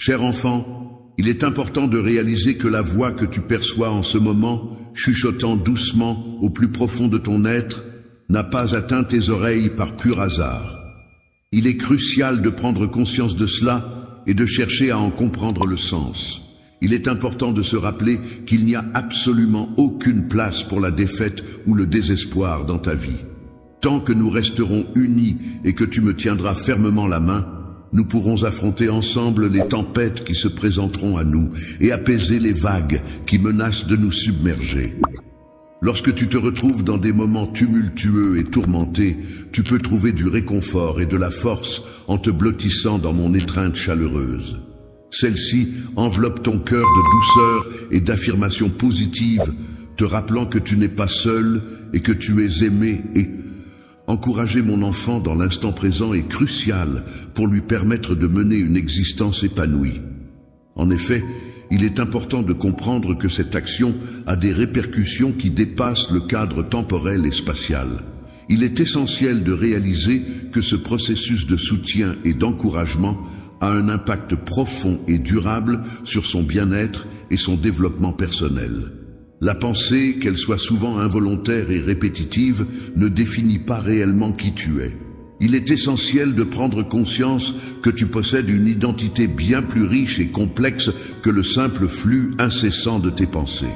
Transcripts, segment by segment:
Cher enfant, il est important de réaliser que la voix que tu perçois en ce moment, chuchotant doucement au plus profond de ton être, n'a pas atteint tes oreilles par pur hasard. Il est crucial de prendre conscience de cela et de chercher à en comprendre le sens. Il est important de se rappeler qu'il n'y a absolument aucune place pour la défaite ou le désespoir dans ta vie. Tant que nous resterons unis et que tu me tiendras fermement la main, nous pourrons affronter ensemble les tempêtes qui se présenteront à nous et apaiser les vagues qui menacent de nous submerger. Lorsque tu te retrouves dans des moments tumultueux et tourmentés, tu peux trouver du réconfort et de la force en te blottissant dans mon étreinte chaleureuse. Celle-ci enveloppe ton cœur de douceur et d'affirmations positives, te rappelant que tu n'es pas seul et que tu es aimé. Et encourager mon enfant dans l'instant présent est crucial pour lui permettre de mener une existence épanouie. En effet, il est important de comprendre que cette action a des répercussions qui dépassent le cadre temporel et spatial. Il est essentiel de réaliser que ce processus de soutien et d'encouragement a un impact profond et durable sur son bien-être et son développement personnel. La pensée, qu'elle soit souvent involontaire et répétitive, ne définit pas réellement qui tu es. Il est essentiel de prendre conscience que tu possèdes une identité bien plus riche et complexe que le simple flux incessant de tes pensées.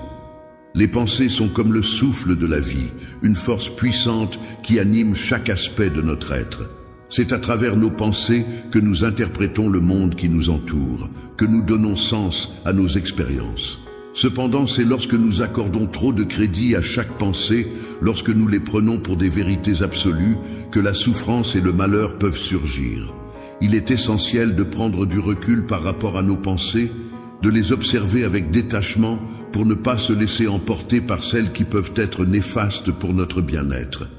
Les pensées sont comme le souffle de la vie, une force puissante qui anime chaque aspect de notre être. C'est à travers nos pensées que nous interprétons le monde qui nous entoure, que nous donnons sens à nos expériences. Cependant, c'est lorsque nous accordons trop de crédit à chaque pensée, lorsque nous les prenons pour des vérités absolues, que la souffrance et le malheur peuvent surgir. Il est essentiel de prendre du recul par rapport à nos pensées, de les observer avec détachement pour ne pas se laisser emporter par celles qui peuvent être néfastes pour notre bien-être.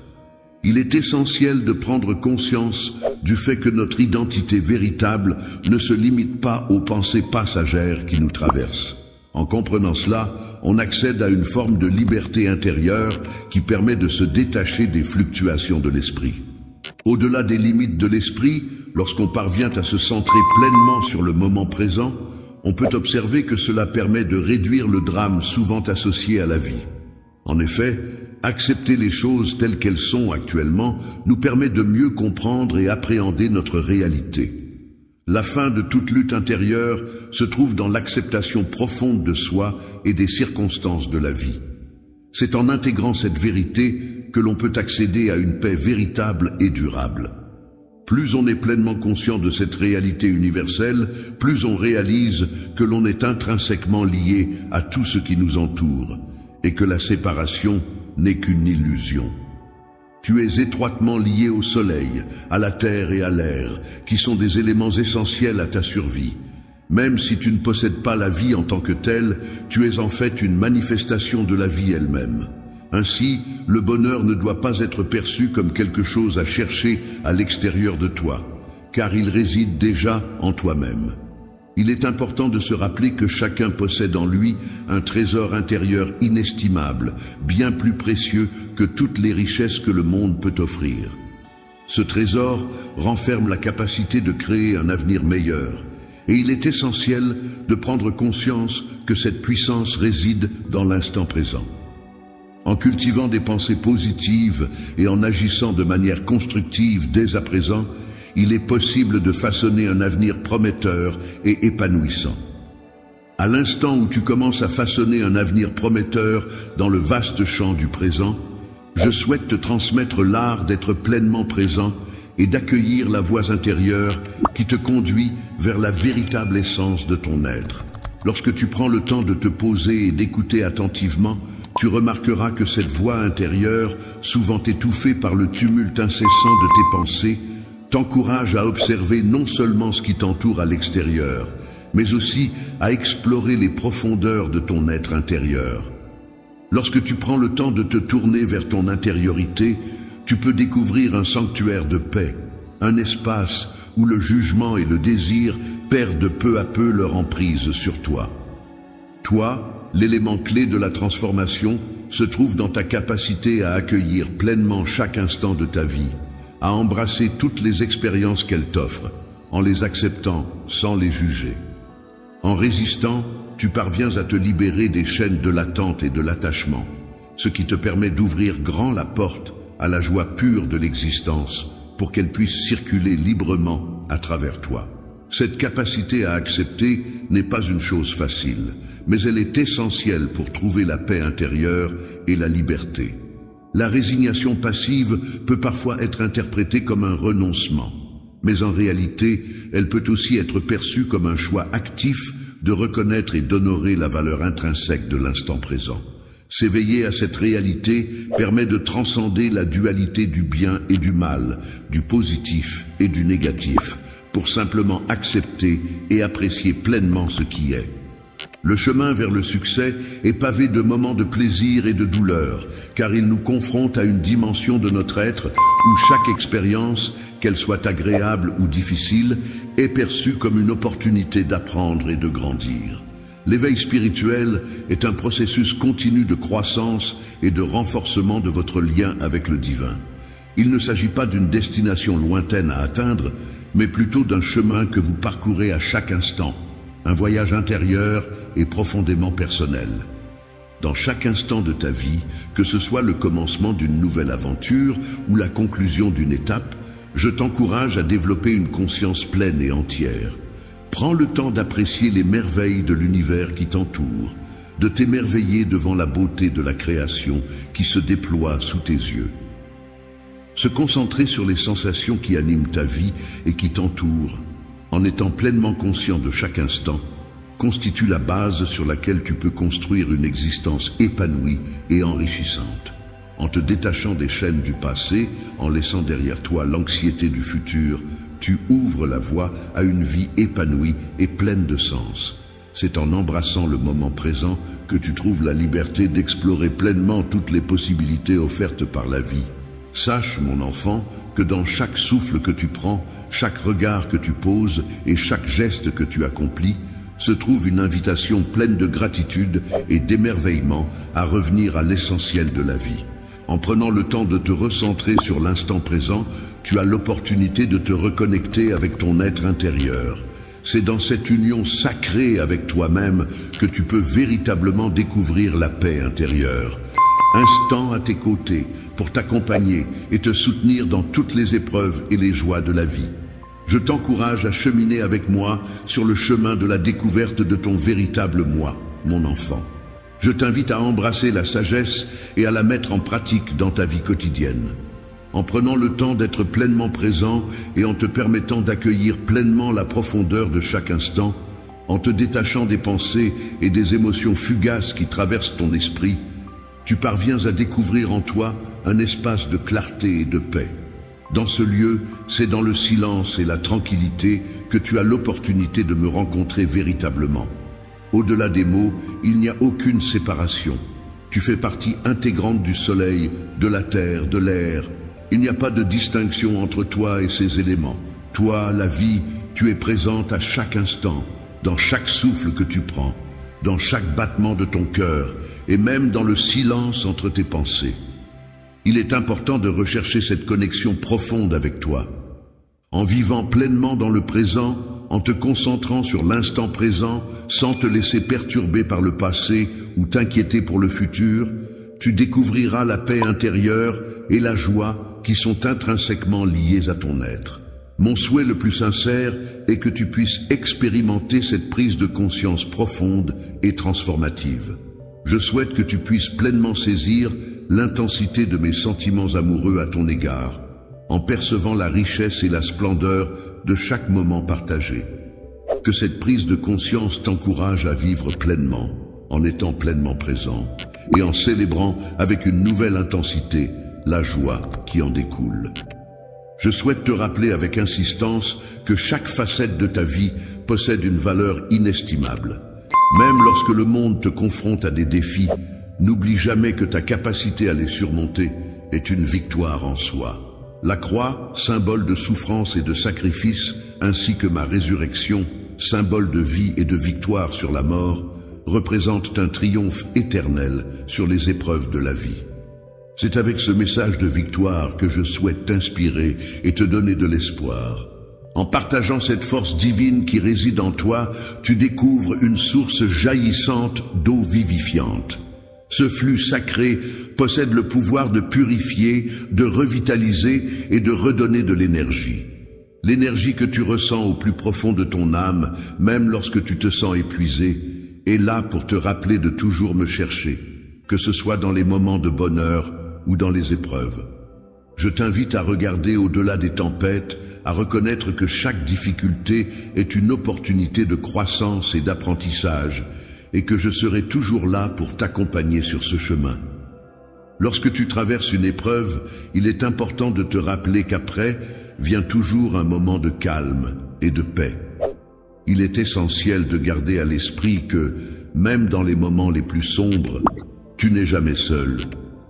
Il est essentiel de prendre conscience du fait que notre identité véritable ne se limite pas aux pensées passagères qui nous traversent. En comprenant cela, on accède à une forme de liberté intérieure qui permet de se détacher des fluctuations de l'esprit. Au-delà des limites de l'esprit, lorsqu'on parvient à se centrer pleinement sur le moment présent, on peut observer que cela permet de réduire le drame souvent associé à la vie. En effet, accepter les choses telles qu'elles sont actuellement nous permet de mieux comprendre et appréhender notre réalité. La fin de toute lutte intérieure se trouve dans l'acceptation profonde de soi et des circonstances de la vie. C'est en intégrant cette vérité que l'on peut accéder à une paix véritable et durable. Plus on est pleinement conscient de cette réalité universelle, plus on réalise que l'on est intrinsèquement lié à tout ce qui nous entoure et que la séparation n'est qu'une illusion. Tu es étroitement lié au soleil, à la terre et à l'air, qui sont des éléments essentiels à ta survie. Même si tu ne possèdes pas la vie en tant que telle, tu es en fait une manifestation de la vie elle-même. Ainsi, le bonheur ne doit pas être perçu comme quelque chose à chercher à l'extérieur de toi, car il réside déjà en toi-même. Il est important de se rappeler que chacun possède en lui un trésor intérieur inestimable, bien plus précieux que toutes les richesses que le monde peut offrir. Ce trésor renferme la capacité de créer un avenir meilleur, et il est essentiel de prendre conscience que cette puissance réside dans l'instant présent. En cultivant des pensées positives et en agissant de manière constructive dès à présent, il est possible de façonner un avenir prometteur et épanouissant. À l'instant où tu commences à façonner un avenir prometteur dans le vaste champ du présent, je souhaite te transmettre l'art d'être pleinement présent et d'accueillir la voix intérieure qui te conduit vers la véritable essence de ton être. Lorsque tu prends le temps de te poser et d'écouter attentivement, tu remarqueras que cette voix intérieure, souvent étouffée par le tumulte incessant de tes pensées, t'encourage à observer non seulement ce qui t'entoure à l'extérieur, mais aussi à explorer les profondeurs de ton être intérieur. Lorsque tu prends le temps de te tourner vers ton intériorité, tu peux découvrir un sanctuaire de paix, un espace où le jugement et le désir perdent peu à peu leur emprise sur toi. Toi, l'élément clé de la transformation, se trouve dans ta capacité à accueillir pleinement chaque instant de ta vie, à embrasser toutes les expériences qu'elle t'offre, en les acceptant sans les juger. En résistant, tu parviens à te libérer des chaînes de l'attente et de l'attachement, ce qui te permet d'ouvrir grand la porte à la joie pure de l'existence pour qu'elle puisse circuler librement à travers toi. Cette capacité à accepter n'est pas une chose facile, mais elle est essentielle pour trouver la paix intérieure et la liberté. La résignation passive peut parfois être interprétée comme un renoncement, mais en réalité, elle peut aussi être perçue comme un choix actif de reconnaître et d'honorer la valeur intrinsèque de l'instant présent. S'éveiller à cette réalité permet de transcender la dualité du bien et du mal, du positif et du négatif, pour simplement accepter et apprécier pleinement ce qui est. Le chemin vers le succès est pavé de moments de plaisir et de douleur, car il nous confronte à une dimension de notre être où chaque expérience, qu'elle soit agréable ou difficile, est perçue comme une opportunité d'apprendre et de grandir. L'éveil spirituel est un processus continu de croissance et de renforcement de votre lien avec le divin. Il ne s'agit pas d'une destination lointaine à atteindre, mais plutôt d'un chemin que vous parcourez à chaque instant, un voyage intérieur et profondément personnel. Dans chaque instant de ta vie, que ce soit le commencement d'une nouvelle aventure ou la conclusion d'une étape, je t'encourage à développer une conscience pleine et entière. Prends le temps d'apprécier les merveilles de l'univers qui t'entoure, de t'émerveiller devant la beauté de la création qui se déploie sous tes yeux. Se concentrer sur les sensations qui animent ta vie et qui t'entourent, en étant pleinement conscient de chaque instant, constitue la base sur laquelle tu peux construire une existence épanouie et enrichissante. En te détachant des chaînes du passé, en laissant derrière toi l'anxiété du futur, tu ouvres la voie à une vie épanouie et pleine de sens. C'est en embrassant le moment présent que tu trouves la liberté d'explorer pleinement toutes les possibilités offertes par la vie. Sache, mon enfant, que dans chaque souffle que tu prends, chaque regard que tu poses et chaque geste que tu accomplis, se trouve une invitation pleine de gratitude et d'émerveillement à revenir à l'essentiel de la vie. En prenant le temps de te recentrer sur l'instant présent, tu as l'opportunité de te reconnecter avec ton être intérieur. C'est dans cette union sacrée avec toi-même que tu peux véritablement découvrir la paix intérieure. Instant à tes côtés pour t'accompagner et te soutenir dans toutes les épreuves et les joies de la vie. Je t'encourage à cheminer avec moi sur le chemin de la découverte de ton véritable moi, mon enfant. Je t'invite à embrasser la sagesse et à la mettre en pratique dans ta vie quotidienne. En prenant le temps d'être pleinement présent et en te permettant d'accueillir pleinement la profondeur de chaque instant, en te détachant des pensées et des émotions fugaces qui traversent ton esprit, tu parviens à découvrir en toi un espace de clarté et de paix. Dans ce lieu, c'est dans le silence et la tranquillité que tu as l'opportunité de me rencontrer véritablement. Au-delà des mots, il n'y a aucune séparation. Tu fais partie intégrante du soleil, de la terre, de l'air. Il n'y a pas de distinction entre toi et ces éléments. Toi, la vie, tu es présente à chaque instant, dans chaque souffle que tu prends, dans chaque battement de ton cœur et même dans le silence entre tes pensées. Il est important de rechercher cette connexion profonde avec toi. En vivant pleinement dans le présent, en te concentrant sur l'instant présent, sans te laisser perturber par le passé ou t'inquiéter pour le futur, tu découvriras la paix intérieure et la joie qui sont intrinsèquement liées à ton être. Mon souhait le plus sincère est que tu puisses expérimenter cette prise de conscience profonde et transformative. Je souhaite que tu puisses pleinement saisir l'intensité de mes sentiments amoureux à ton égard, en percevant la richesse et la splendeur de chaque moment partagé. Que cette prise de conscience t'encourage à vivre pleinement, en étant pleinement présent, et en célébrant avec une nouvelle intensité la joie qui en découle. Je souhaite te rappeler avec insistance que chaque facette de ta vie possède une valeur inestimable. Même lorsque le monde te confronte à des défis, n'oublie jamais que ta capacité à les surmonter est une victoire en soi. La croix, symbole de souffrance et de sacrifice, ainsi que ma résurrection, symbole de vie et de victoire sur la mort, représentent un triomphe éternel sur les épreuves de la vie. C'est avec ce message de victoire que je souhaite t'inspirer et te donner de l'espoir. En partageant cette force divine qui réside en toi, tu découvres une source jaillissante d'eau vivifiante. Ce flux sacré possède le pouvoir de purifier, de revitaliser et de redonner de l'énergie. L'énergie que tu ressens au plus profond de ton âme, même lorsque tu te sens épuisé, est là pour te rappeler de toujours me chercher, que ce soit dans les moments de bonheur ou dans les épreuves. Je t'invite à regarder au-delà des tempêtes, à reconnaître que chaque difficulté est une opportunité de croissance et d'apprentissage, et que je serai toujours là pour t'accompagner sur ce chemin. Lorsque tu traverses une épreuve, il est important de te rappeler qu'après vient toujours un moment de calme et de paix. Il est essentiel de garder à l'esprit que, même dans les moments les plus sombres, tu n'es jamais seul.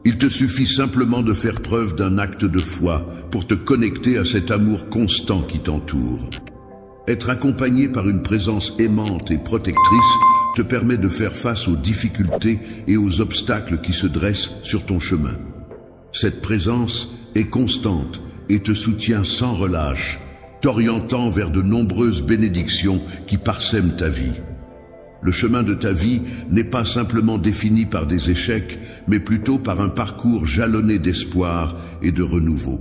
Il te suffit simplement de faire preuve d'un acte de foi pour te connecter à cet amour constant qui t'entoure. Être accompagné par une présence aimante et protectrice te permet de faire face aux difficultés et aux obstacles qui se dressent sur ton chemin. Cette présence est constante et te soutient sans relâche, t'orientant vers de nombreuses bénédictions qui parsèment ta vie. Le chemin de ta vie n'est pas simplement défini par des échecs, mais plutôt par un parcours jalonné d'espoir et de renouveau.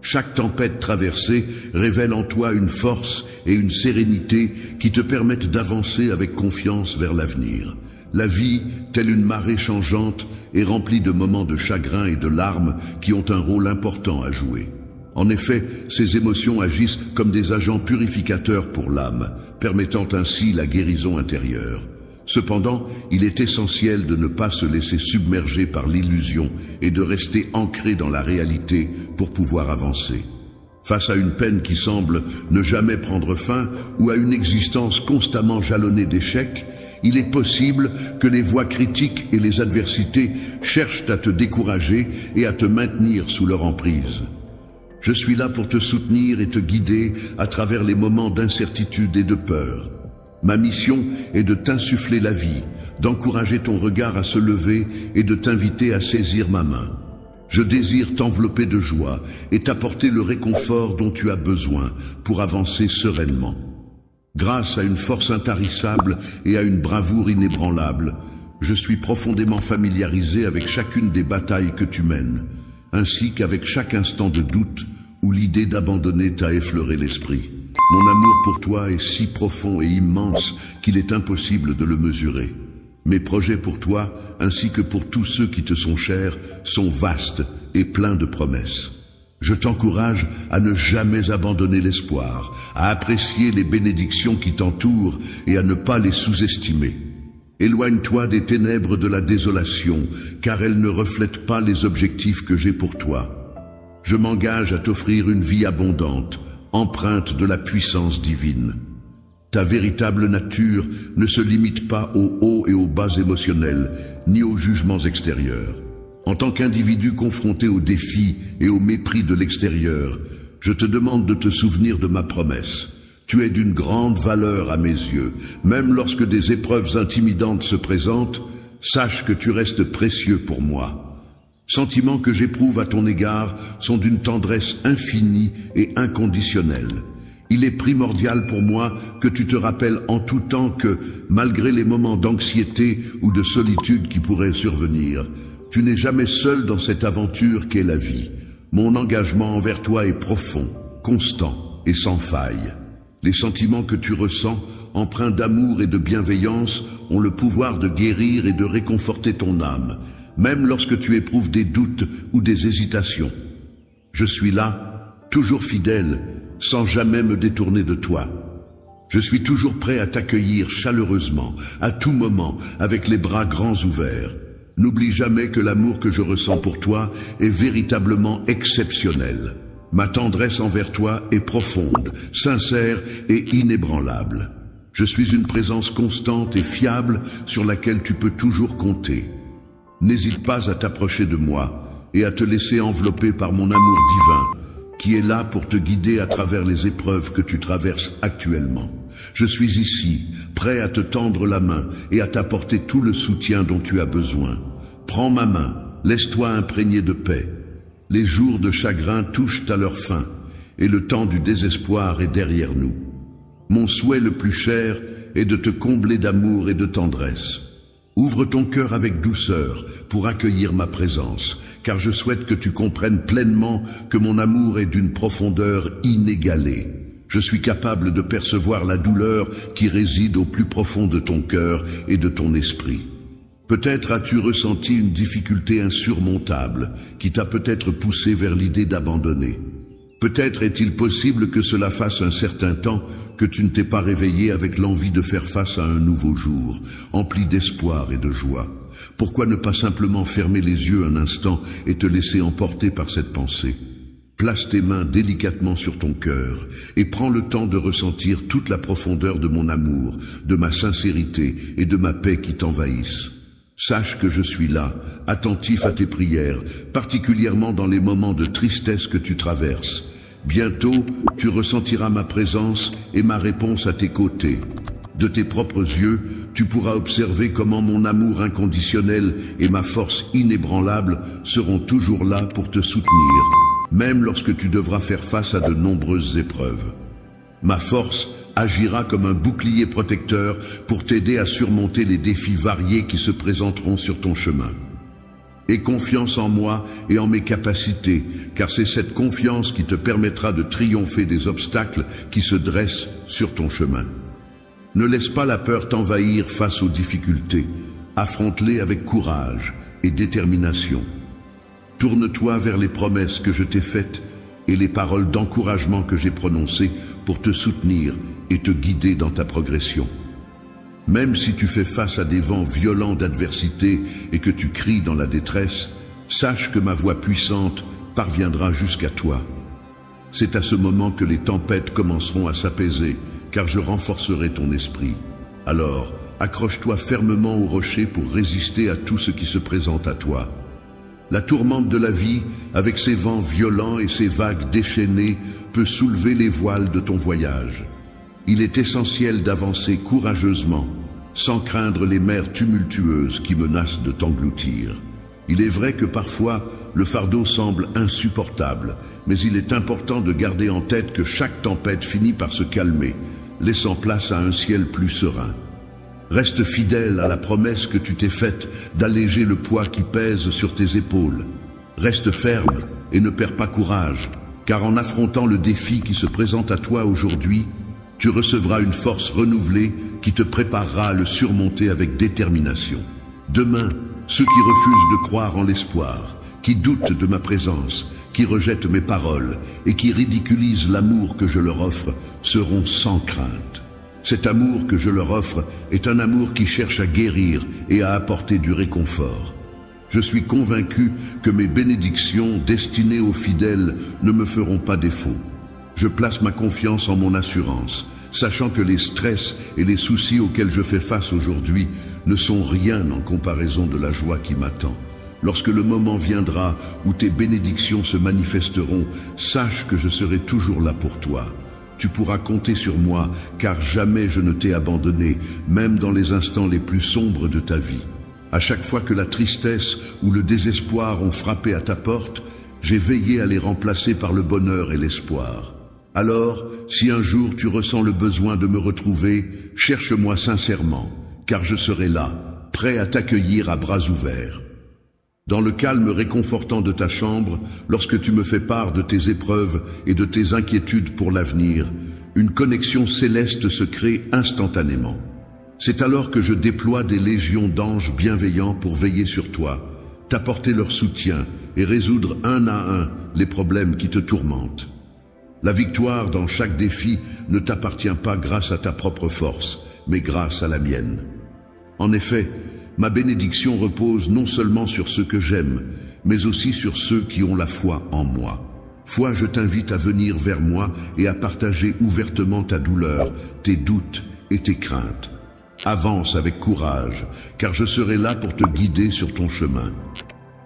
Chaque tempête traversée révèle en toi une force et une sérénité qui te permettent d'avancer avec confiance vers l'avenir. La vie, telle une marée changeante, est remplie de moments de chagrin et de larmes qui ont un rôle important à jouer. En effet, ces émotions agissent comme des agents purificateurs pour l'âme, permettant ainsi la guérison intérieure. Cependant, il est essentiel de ne pas se laisser submerger par l'illusion et de rester ancré dans la réalité pour pouvoir avancer. Face à une peine qui semble ne jamais prendre fin ou à une existence constamment jalonnée d'échecs, il est possible que les voix critiques et les adversités cherchent à te décourager et à te maintenir sous leur emprise. Je suis là pour te soutenir et te guider à travers les moments d'incertitude et de peur. Ma mission est de t'insuffler la vie, d'encourager ton regard à se lever et de t'inviter à saisir ma main. Je désire t'envelopper de joie et t'apporter le réconfort dont tu as besoin pour avancer sereinement. Grâce à une force intarissable et à une bravoure inébranlable, je suis profondément familiarisé avec chacune des batailles que tu mènes, ainsi qu'avec chaque instant de doute où l'idée d'abandonner t'a effleuré l'esprit. Mon amour pour toi est si profond et immense qu'il est impossible de le mesurer. Mes projets pour toi, ainsi que pour tous ceux qui te sont chers, sont vastes et pleins de promesses. Je t'encourage à ne jamais abandonner l'espoir, à apprécier les bénédictions qui t'entourent et à ne pas les sous-estimer. Éloigne-toi des ténèbres de la désolation, car elles ne reflètent pas les objectifs que j'ai pour toi. Je m'engage à t'offrir une vie abondante, empreinte de la puissance divine. Ta véritable nature ne se limite pas aux hauts et aux bas émotionnels, ni aux jugements extérieurs. En tant qu'individu confronté aux défis et au mépris de l'extérieur, je te demande de te souvenir de ma promesse. Tu es d'une grande valeur à mes yeux. Même lorsque des épreuves intimidantes se présentent, sache que tu restes précieux pour moi. Sentiments que j'éprouve à ton égard sont d'une tendresse infinie et inconditionnelle. Il est primordial pour moi que tu te rappelles en tout temps que, malgré les moments d'anxiété ou de solitude qui pourraient survenir, tu n'es jamais seul dans cette aventure qu'est la vie. Mon engagement envers toi est profond, constant et sans faille. Les sentiments que tu ressens, empreints d'amour et de bienveillance, ont le pouvoir de guérir et de réconforter ton âme, même lorsque tu éprouves des doutes ou des hésitations. Je suis là, toujours fidèle, sans jamais me détourner de toi. Je suis toujours prêt à t'accueillir chaleureusement, à tout moment, avec les bras grands ouverts. N'oublie jamais que l'amour que je ressens pour toi est véritablement exceptionnel. Ma tendresse envers toi est profonde, sincère et inébranlable. Je suis une présence constante et fiable sur laquelle tu peux toujours compter. N'hésite pas à t'approcher de moi et à te laisser envelopper par mon amour divin, qui est là pour te guider à travers les épreuves que tu traverses actuellement. Je suis ici, prêt à te tendre la main et à t'apporter tout le soutien dont tu as besoin. Prends ma main, laisse-toi imprégner de paix. Les jours de chagrin touchent à leur fin, et le temps du désespoir est derrière nous. Mon souhait le plus cher est de te combler d'amour et de tendresse. Ouvre ton cœur avec douceur pour accueillir ma présence, car je souhaite que tu comprennes pleinement que mon amour est d'une profondeur inégalée. Je suis capable de percevoir la douleur qui réside au plus profond de ton cœur et de ton esprit. Peut-être as-tu ressenti une difficulté insurmontable qui t'a peut-être poussé vers l'idée d'abandonner. Peut-être est-il possible que cela fasse un certain temps que tu ne t'es pas réveillé avec l'envie de faire face à un nouveau jour, empli d'espoir et de joie. Pourquoi ne pas simplement fermer les yeux un instant et te laisser emporter par cette pensée? Place tes mains délicatement sur ton cœur et prends le temps de ressentir toute la profondeur de mon amour, de ma sincérité et de ma paix qui t'envahissent. Sache que je suis là, attentif à tes prières, particulièrement dans les moments de tristesse que tu traverses. Bientôt, tu ressentiras ma présence et ma réponse à tes côtés. De tes propres yeux, tu pourras observer comment mon amour inconditionnel et ma force inébranlable seront toujours là pour te soutenir, même lorsque tu devras faire face à de nombreuses épreuves. Ma force agira comme un bouclier protecteur pour t'aider à surmonter les défis variés qui se présenteront sur ton chemin. Aie confiance en moi et en mes capacités, car c'est cette confiance qui te permettra de triompher des obstacles qui se dressent sur ton chemin. Ne laisse pas la peur t'envahir face aux difficultés. Affronte-les avec courage et détermination. Tourne-toi vers les promesses que je t'ai faites et les paroles d'encouragement que j'ai prononcées pour te soutenir et te guider dans ta progression. Même si tu fais face à des vents violents d'adversité et que tu cries dans la détresse, sache que ma voix puissante parviendra jusqu'à toi. C'est à ce moment que les tempêtes commenceront à s'apaiser, car je renforcerai ton esprit. Alors, accroche-toi fermement au rocher pour résister à tout ce qui se présente à toi. La tourmente de la vie, avec ses vents violents et ses vagues déchaînées, peut soulever les voiles de ton voyage. Il est essentiel d'avancer courageusement, sans craindre les mers tumultueuses qui menacent de t'engloutir. Il est vrai que parfois, le fardeau semble insupportable, mais il est important de garder en tête que chaque tempête finit par se calmer, laissant place à un ciel plus serein. Reste fidèle à la promesse que tu t'es faite d'alléger le poids qui pèse sur tes épaules. Reste ferme et ne perds pas courage, car en affrontant le défi qui se présente à toi aujourd'hui, tu recevras une force renouvelée qui te préparera à le surmonter avec détermination. Demain, ceux qui refusent de croire en l'espoir, qui doutent de ma présence, qui rejettent mes paroles et qui ridiculisent l'amour que je leur offre, seront sans crainte. Cet amour que je leur offre est un amour qui cherche à guérir et à apporter du réconfort. Je suis convaincu que mes bénédictions destinées aux fidèles ne me feront pas défaut. Je place ma confiance en mon assurance, sachant que les stress et les soucis auxquels je fais face aujourd'hui ne sont rien en comparaison de la joie qui m'attend. Lorsque le moment viendra où tes bénédictions se manifesteront, sache que je serai toujours là pour toi. Tu pourras compter sur moi, car jamais je ne t'ai abandonné, même dans les instants les plus sombres de ta vie. À chaque fois que la tristesse ou le désespoir ont frappé à ta porte, j'ai veillé à les remplacer par le bonheur et l'espoir. Alors, si un jour tu ressens le besoin de me retrouver, cherche-moi sincèrement, car je serai là, prêt à t'accueillir à bras ouverts. Dans le calme réconfortant de ta chambre, lorsque tu me fais part de tes épreuves et de tes inquiétudes pour l'avenir, une connexion céleste se crée instantanément. C'est alors que je déploie des légions d'anges bienveillants pour veiller sur toi, t'apporter leur soutien et résoudre un à un les problèmes qui te tourmentent. La victoire dans chaque défi ne t'appartient pas grâce à ta propre force, mais grâce à la mienne. En effet, ma bénédiction repose non seulement sur ceux que j'aime, mais aussi sur ceux qui ont la foi en moi. Foi, je t'invite à venir vers moi et à partager ouvertement ta douleur, tes doutes et tes craintes. Avance avec courage, car je serai là pour te guider sur ton chemin.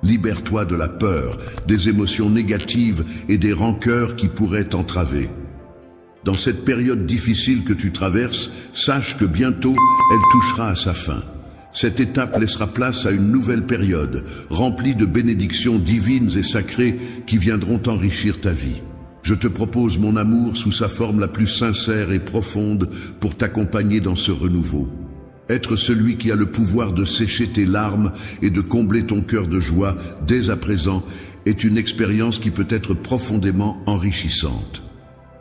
Libère-toi de la peur, des émotions négatives et des rancœurs qui pourraient t'entraver. Dans cette période difficile que tu traverses, sache que bientôt, elle touchera à sa fin. Cette étape laissera place à une nouvelle période, remplie de bénédictions divines et sacrées qui viendront enrichir ta vie. Je te propose mon amour sous sa forme la plus sincère et profonde pour t'accompagner dans ce renouveau. Être celui qui a le pouvoir de sécher tes larmes et de combler ton cœur de joie dès à présent est une expérience qui peut être profondément enrichissante.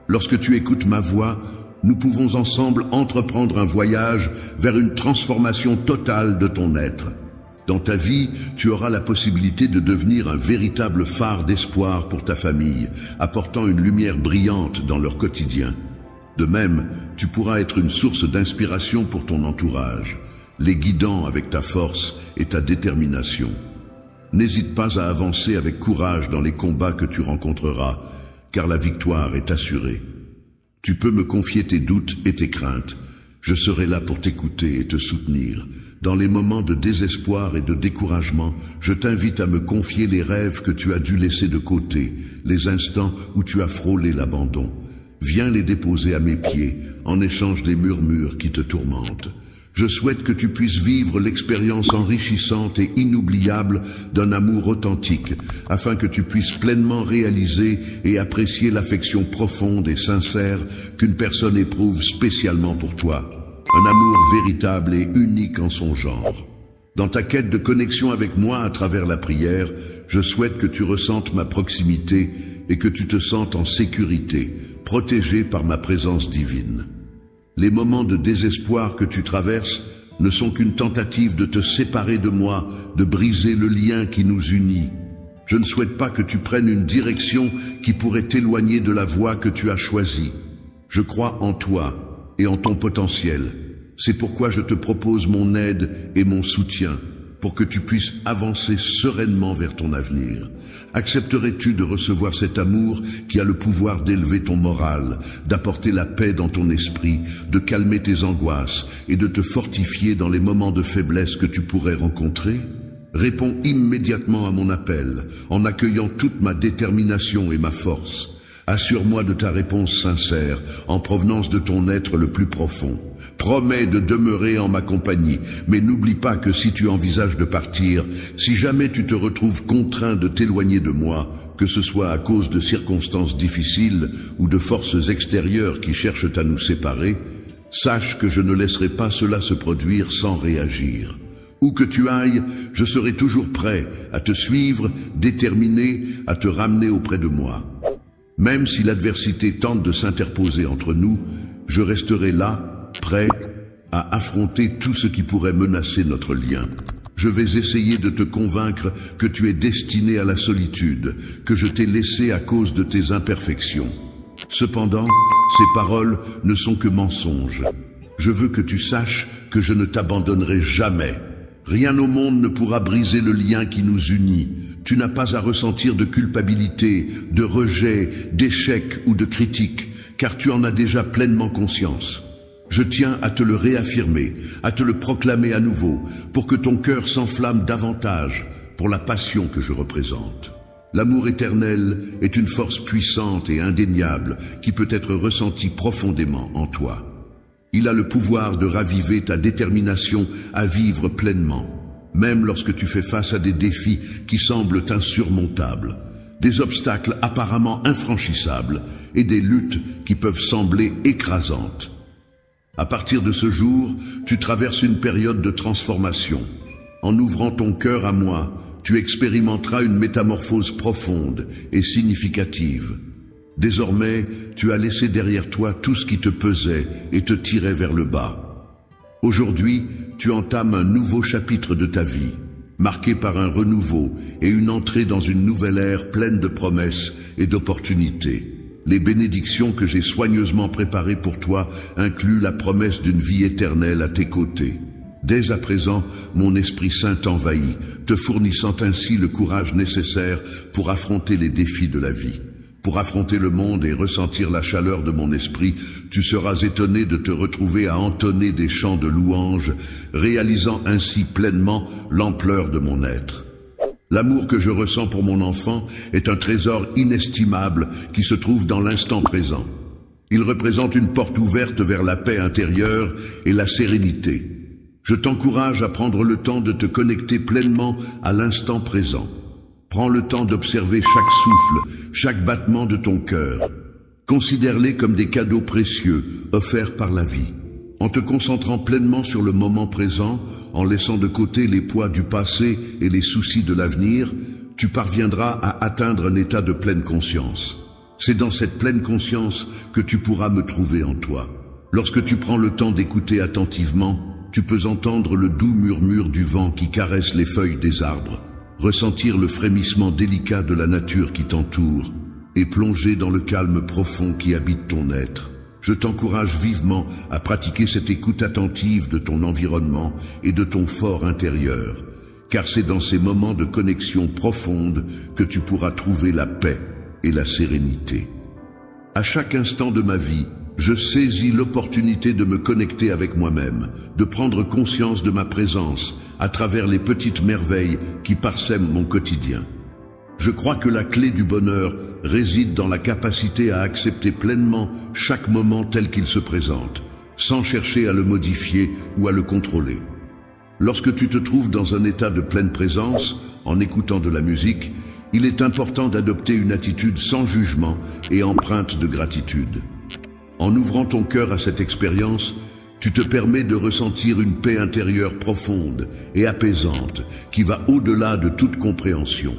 Lorsque tu écoutes ma voix, nous pouvons ensemble entreprendre un voyage vers une transformation totale de ton être. Dans ta vie, tu auras la possibilité de devenir un véritable phare d'espoir pour ta famille, apportant une lumière brillante dans leur quotidien. De même, tu pourras être une source d'inspiration pour ton entourage, les guidant avec ta force et ta détermination. N'hésite pas à avancer avec courage dans les combats que tu rencontreras, car la victoire est assurée. Tu peux me confier tes doutes et tes craintes. Je serai là pour t'écouter et te soutenir. Dans les moments de désespoir et de découragement, je t'invite à me confier les rêves que tu as dû laisser de côté, les instants où tu as frôlé l'abandon. Viens les déposer à mes pieds, en échange des murmures qui te tourmentent. Je souhaite que tu puisses vivre l'expérience enrichissante et inoubliable d'un amour authentique, afin que tu puisses pleinement réaliser et apprécier l'affection profonde et sincère qu'une personne éprouve spécialement pour toi. Un amour véritable et unique en son genre. Dans ta quête de connexion avec moi à travers la prière, je souhaite que tu ressentes ma proximité et que tu te sentes en sécurité, protégé par ma présence divine. Les moments de désespoir que tu traverses ne sont qu'une tentative de te séparer de moi, de briser le lien qui nous unit. Je ne souhaite pas que tu prennes une direction qui pourrait t'éloigner de la voie que tu as choisie. Je crois en toi et en ton potentiel. C'est pourquoi je te propose mon aide et mon soutien pour que tu puisses avancer sereinement vers ton avenir. Accepterais-tu de recevoir cet amour qui a le pouvoir d'élever ton moral, d'apporter la paix dans ton esprit, de calmer tes angoisses et de te fortifier dans les moments de faiblesse que tu pourrais rencontrer? Réponds immédiatement à mon appel, en accueillant toute ma détermination et ma force. Assure-moi de ta réponse sincère, en provenance de ton être le plus profond. Promets de demeurer en ma compagnie, mais n'oublie pas que si tu envisages de partir, si jamais tu te retrouves contraint de t'éloigner de moi, que ce soit à cause de circonstances difficiles ou de forces extérieures qui cherchent à nous séparer, sache que je ne laisserai pas cela se produire sans réagir. Où que tu ailles, je serai toujours prêt à te suivre, déterminé à te ramener auprès de moi. Même si l'adversité tente de s'interposer entre nous, je resterai là, prêt à affronter tout ce qui pourrait menacer notre lien. Je vais essayer de te convaincre que tu es destiné à la solitude, que je t'ai laissé à cause de tes imperfections. Cependant, ces paroles ne sont que mensonges. Je veux que tu saches que je ne t'abandonnerai jamais. Rien au monde ne pourra briser le lien qui nous unit. Tu n'as pas à ressentir de culpabilité, de rejet, d'échec ou de critique, car tu en as déjà pleinement conscience. Je tiens à te le réaffirmer, à te le proclamer à nouveau, pour que ton cœur s'enflamme davantage pour la passion que je représente. L'amour éternel est une force puissante et indéniable qui peut être ressentie profondément en toi. Il a le pouvoir de raviver ta détermination à vivre pleinement, même lorsque tu fais face à des défis qui semblent insurmontables, des obstacles apparemment infranchissables et des luttes qui peuvent sembler écrasantes. À partir de ce jour, tu traverses une période de transformation. En ouvrant ton cœur à moi, tu expérimenteras une métamorphose profonde et significative. Désormais, tu as laissé derrière toi tout ce qui te pesait et te tirait vers le bas. Aujourd'hui, tu entames un nouveau chapitre de ta vie, marqué par un renouveau et une entrée dans une nouvelle ère pleine de promesses et d'opportunités. Les bénédictions que j'ai soigneusement préparées pour toi incluent la promesse d'une vie éternelle à tes côtés. Dès à présent, mon Esprit Saint t'envahit, te fournissant ainsi le courage nécessaire pour affronter les défis de la vie. Pour affronter le monde et ressentir la chaleur de mon esprit, tu seras étonné de te retrouver à entonner des chants de louanges, réalisant ainsi pleinement l'ampleur de mon être. L'amour que je ressens pour mon enfant est un trésor inestimable qui se trouve dans l'instant présent. Il représente une porte ouverte vers la paix intérieure et la sérénité. Je t'encourage à prendre le temps de te connecter pleinement à l'instant présent. Prends le temps d'observer chaque souffle, chaque battement de ton cœur. Considère-les comme des cadeaux précieux offerts par la vie. En te concentrant pleinement sur le moment présent, en laissant de côté les poids du passé et les soucis de l'avenir, tu parviendras à atteindre un état de pleine conscience. C'est dans cette pleine conscience que tu pourras me trouver en toi. Lorsque tu prends le temps d'écouter attentivement, tu peux entendre le doux murmure du vent qui caresse les feuilles des arbres, ressentir le frémissement délicat de la nature qui t'entoure et plonger dans le calme profond qui habite ton être. Je t'encourage vivement à pratiquer cette écoute attentive de ton environnement et de ton fort intérieur, car c'est dans ces moments de connexion profonde que tu pourras trouver la paix et la sérénité. À chaque instant de ma vie, je saisis l'opportunité de me connecter avec moi-même, de prendre conscience de ma présence à travers les petites merveilles qui parsèment mon quotidien. Je crois que la clé du bonheur réside dans la capacité à accepter pleinement chaque moment tel qu'il se présente, sans chercher à le modifier ou à le contrôler. Lorsque tu te trouves dans un état de pleine présence, en écoutant de la musique, il est important d'adopter une attitude sans jugement et empreinte de gratitude. En ouvrant ton cœur à cette expérience, tu te permets de ressentir une paix intérieure profonde et apaisante qui va au-delà de toute compréhension.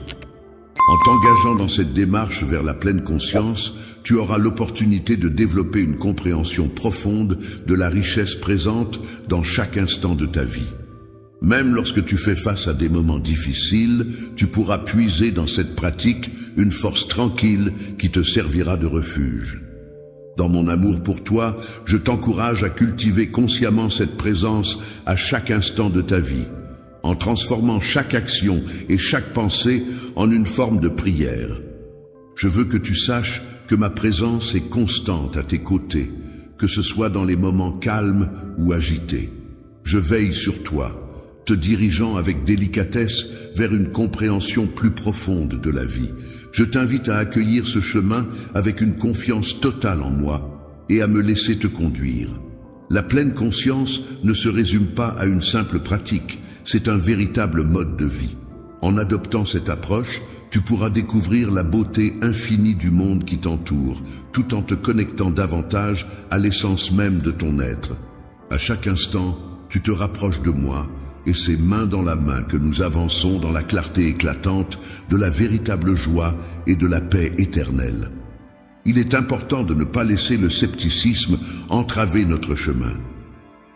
En t'engageant dans cette démarche vers la pleine conscience, tu auras l'opportunité de développer une compréhension profonde de la richesse présente dans chaque instant de ta vie. Même lorsque tu fais face à des moments difficiles, tu pourras puiser dans cette pratique une force tranquille qui te servira de refuge. Dans mon amour pour toi, je t'encourage à cultiver consciemment cette présence à chaque instant de ta vie, en transformant chaque action et chaque pensée en une forme de prière. Je veux que tu saches que ma présence est constante à tes côtés, que ce soit dans les moments calmes ou agités. Je veille sur toi, te dirigeant avec délicatesse vers une compréhension plus profonde de la vie. Je t'invite à accueillir ce chemin avec une confiance totale en moi et à me laisser te conduire. La pleine conscience ne se résume pas à une simple pratique, c'est un véritable mode de vie. En adoptant cette approche, tu pourras découvrir la beauté infinie du monde qui t'entoure, tout en te connectant davantage à l'essence même de ton être. À chaque instant, tu te rapproches de moi, et c'est main dans la main que nous avançons dans la clarté éclatante de la véritable joie et de la paix éternelle. Il est important de ne pas laisser le scepticisme entraver notre chemin.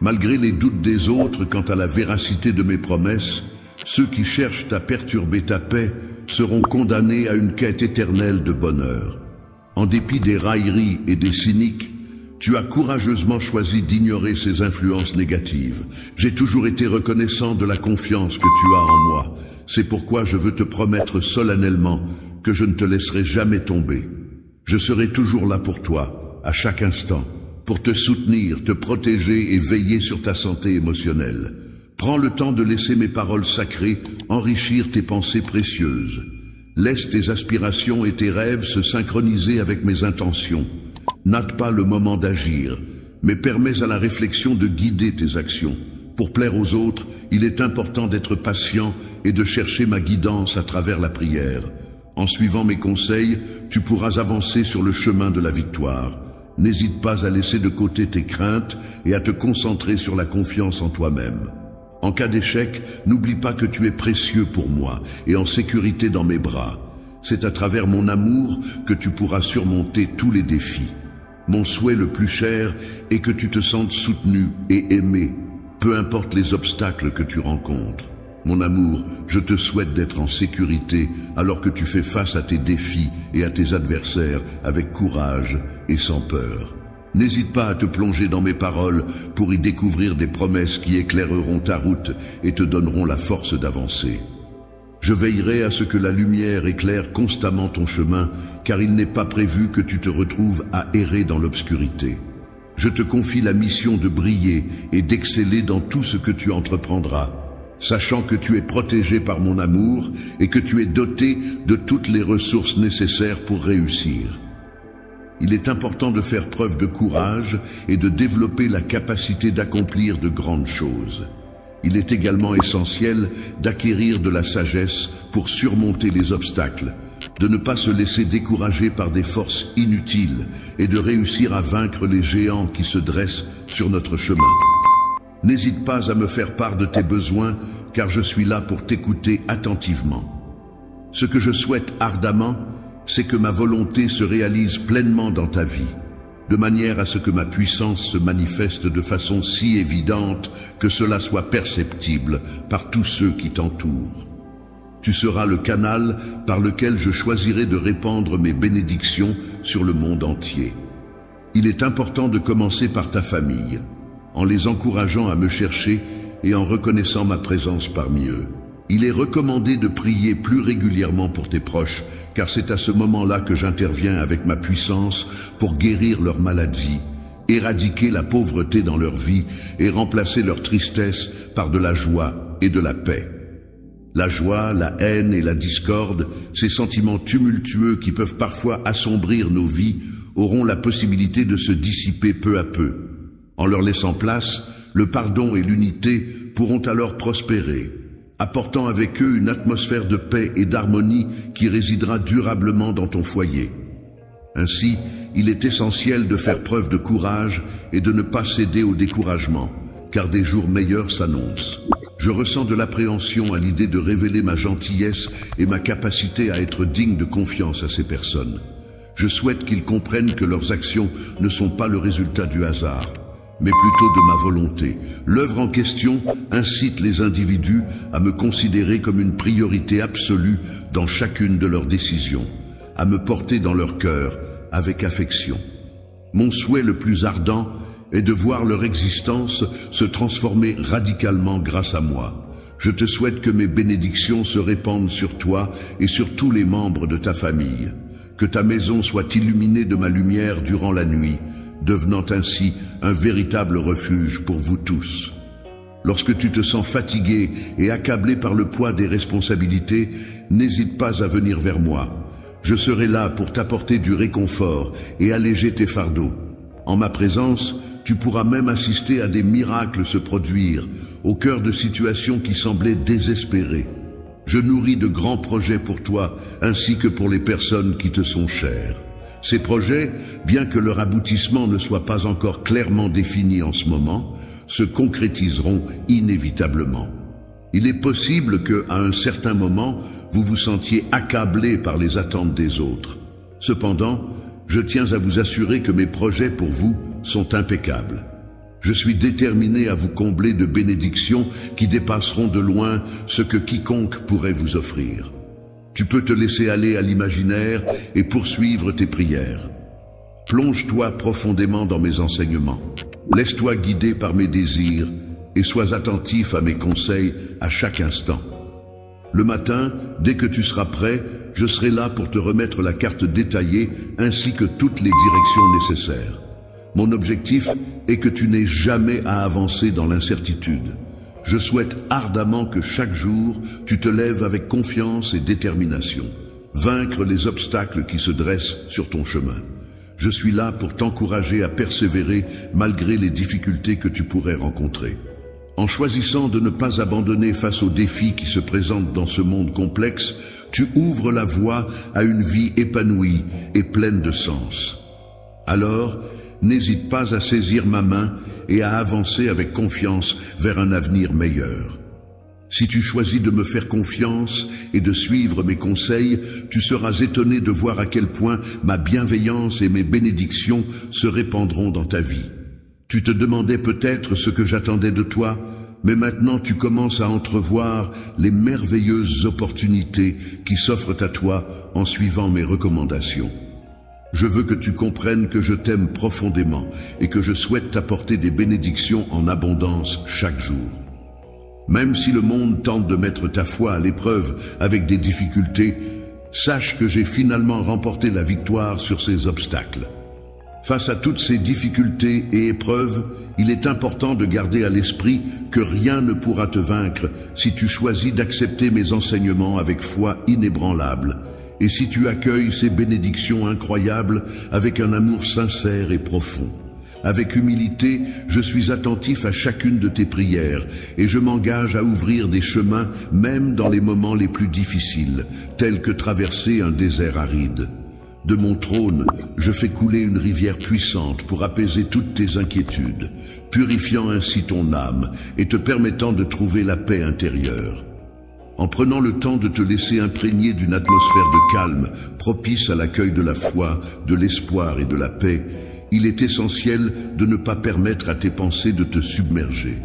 Malgré les doutes des autres quant à la véracité de mes promesses, ceux qui cherchent à perturber ta paix seront condamnés à une quête éternelle de bonheur. En dépit des railleries et des cyniques, tu as courageusement choisi d'ignorer ces influences négatives. J'ai toujours été reconnaissant de la confiance que tu as en moi. C'est pourquoi je veux te promettre solennellement que je ne te laisserai jamais tomber. Je serai toujours là pour toi, à chaque instant, pour te soutenir, te protéger et veiller sur ta santé émotionnelle. Prends le temps de laisser mes paroles sacrées enrichir tes pensées précieuses. Laisse tes aspirations et tes rêves se synchroniser avec mes intentions. N'hâte pas le moment d'agir, mais permets à la réflexion de guider tes actions. Pour plaire aux autres, il est important d'être patient et de chercher ma guidance à travers la prière. En suivant mes conseils, tu pourras avancer sur le chemin de la victoire. N'hésite pas à laisser de côté tes craintes et à te concentrer sur la confiance en toi-même. En cas d'échec, n'oublie pas que tu es précieux pour moi et en sécurité dans mes bras. C'est à travers mon amour que tu pourras surmonter tous les défis. Mon souhait le plus cher est que tu te sentes soutenu et aimé, peu importe les obstacles que tu rencontres. Mon amour, je te souhaite d'être en sécurité alors que tu fais face à tes défis et à tes adversaires avec courage et sans peur. N'hésite pas à te plonger dans mes paroles pour y découvrir des promesses qui éclaireront ta route et te donneront la force d'avancer. Je veillerai à ce que la lumière éclaire constamment ton chemin, car il n'est pas prévu que tu te retrouves à errer dans l'obscurité. Je te confie la mission de briller et d'exceller dans tout ce que tu entreprendras, sachant que tu es protégé par mon amour et que tu es doté de toutes les ressources nécessaires pour réussir. Il est important de faire preuve de courage et de développer la capacité d'accomplir de grandes choses. Il est également essentiel d'acquérir de la sagesse pour surmonter les obstacles, de ne pas se laisser décourager par des forces inutiles et de réussir à vaincre les géants qui se dressent sur notre chemin. N'hésite pas à me faire part de tes besoins, car je suis là pour t'écouter attentivement. Ce que je souhaite ardemment, c'est que ma volonté se réalise pleinement dans ta vie, de manière à ce que ma puissance se manifeste de façon si évidente que cela soit perceptible par tous ceux qui t'entourent. Tu seras le canal par lequel je choisirai de répandre mes bénédictions sur le monde entier. Il est important de commencer par ta famille, en les encourageant à me chercher et en reconnaissant ma présence parmi eux. Il est recommandé de prier plus régulièrement pour tes proches, car c'est à ce moment-là que j'interviens avec ma puissance pour guérir leurs maladies, éradiquer la pauvreté dans leur vie et remplacer leur tristesse par de la joie et de la paix. La joie, la haine et la discorde, ces sentiments tumultueux qui peuvent parfois assombrir nos vies, auront la possibilité de se dissiper peu à peu. En leur laissant place, le pardon et l'unité pourront alors prospérer, apportant avec eux une atmosphère de paix et d'harmonie qui résidera durablement dans ton foyer. Ainsi, il est essentiel de faire preuve de courage et de ne pas céder au découragement, car des jours meilleurs s'annoncent. Je ressens de l'appréhension à l'idée de révéler ma gentillesse et ma capacité à être digne de confiance à ces personnes. Je souhaite qu'ils comprennent que leurs actions ne sont pas le résultat du hasard, mais plutôt de ma volonté. L'œuvre en question incite les individus à me considérer comme une priorité absolue dans chacune de leurs décisions, à me porter dans leur cœur avec affection. Mon souhait le plus ardent est de voir leur existence se transformer radicalement grâce à moi. Je te souhaite que mes bénédictions se répandent sur toi et sur tous les membres de ta famille, que ta maison soit illuminée de ma lumière durant la nuit, devenant ainsi un véritable refuge pour vous tous. Lorsque tu te sens fatigué et accablé par le poids des responsabilités, n'hésite pas à venir vers moi. Je serai là pour t'apporter du réconfort et alléger tes fardeaux. En ma présence, tu pourras même assister à des miracles se produire, au cœur de situations qui semblaient désespérées. Je nourris de grands projets pour toi, ainsi que pour les personnes qui te sont chères. Ces projets, bien que leur aboutissement ne soit pas encore clairement défini en ce moment, se concrétiseront inévitablement. Il est possible que, à un certain moment, vous vous sentiez accablé par les attentes des autres. Cependant, je tiens à vous assurer que mes projets pour vous sont impeccables. Je suis déterminé à vous combler de bénédictions qui dépasseront de loin ce que quiconque pourrait vous offrir. Tu peux te laisser aller à l'imaginaire et poursuivre tes prières. Plonge-toi profondément dans mes enseignements. Laisse-toi guider par mes désirs et sois attentif à mes conseils à chaque instant. Le matin, dès que tu seras prêt, je serai là pour te remettre la carte détaillée ainsi que toutes les directions nécessaires. Mon objectif est que tu n'aies jamais à avancer dans l'incertitude. Je souhaite ardemment que chaque jour, tu te lèves avec confiance et détermination, vaincre les obstacles qui se dressent sur ton chemin. Je suis là pour t'encourager à persévérer malgré les difficultés que tu pourrais rencontrer. En choisissant de ne pas abandonner face aux défis qui se présentent dans ce monde complexe, tu ouvres la voie à une vie épanouie et pleine de sens. Alors, n'hésite pas à saisir ma main et à avancer avec confiance vers un avenir meilleur. Si tu choisis de me faire confiance et de suivre mes conseils, tu seras étonné de voir à quel point ma bienveillance et mes bénédictions se répandront dans ta vie. Tu te demandais peut-être ce que j'attendais de toi, mais maintenant tu commences à entrevoir les merveilleuses opportunités qui s'offrent à toi en suivant mes recommandations. Je veux que tu comprennes que je t'aime profondément et que je souhaite t'apporter des bénédictions en abondance chaque jour. Même si le monde tente de mettre ta foi à l'épreuve avec des difficultés, sache que j'ai finalement remporté la victoire sur ces obstacles. Face à toutes ces difficultés et épreuves, il est important de garder à l'esprit que rien ne pourra te vaincre si tu choisis d'accepter mes enseignements avec foi inébranlable et si tu accueilles ces bénédictions incroyables avec un amour sincère et profond. Avec humilité, je suis attentif à chacune de tes prières et je m'engage à ouvrir des chemins même dans les moments les plus difficiles, tels que traverser un désert aride. De mon trône, je fais couler une rivière puissante pour apaiser toutes tes inquiétudes, purifiant ainsi ton âme et te permettant de trouver la paix intérieure. En prenant le temps de te laisser imprégner d'une atmosphère de calme, propice à l'accueil de la foi, de l'espoir et de la paix, il est essentiel de ne pas permettre à tes pensées de te submerger.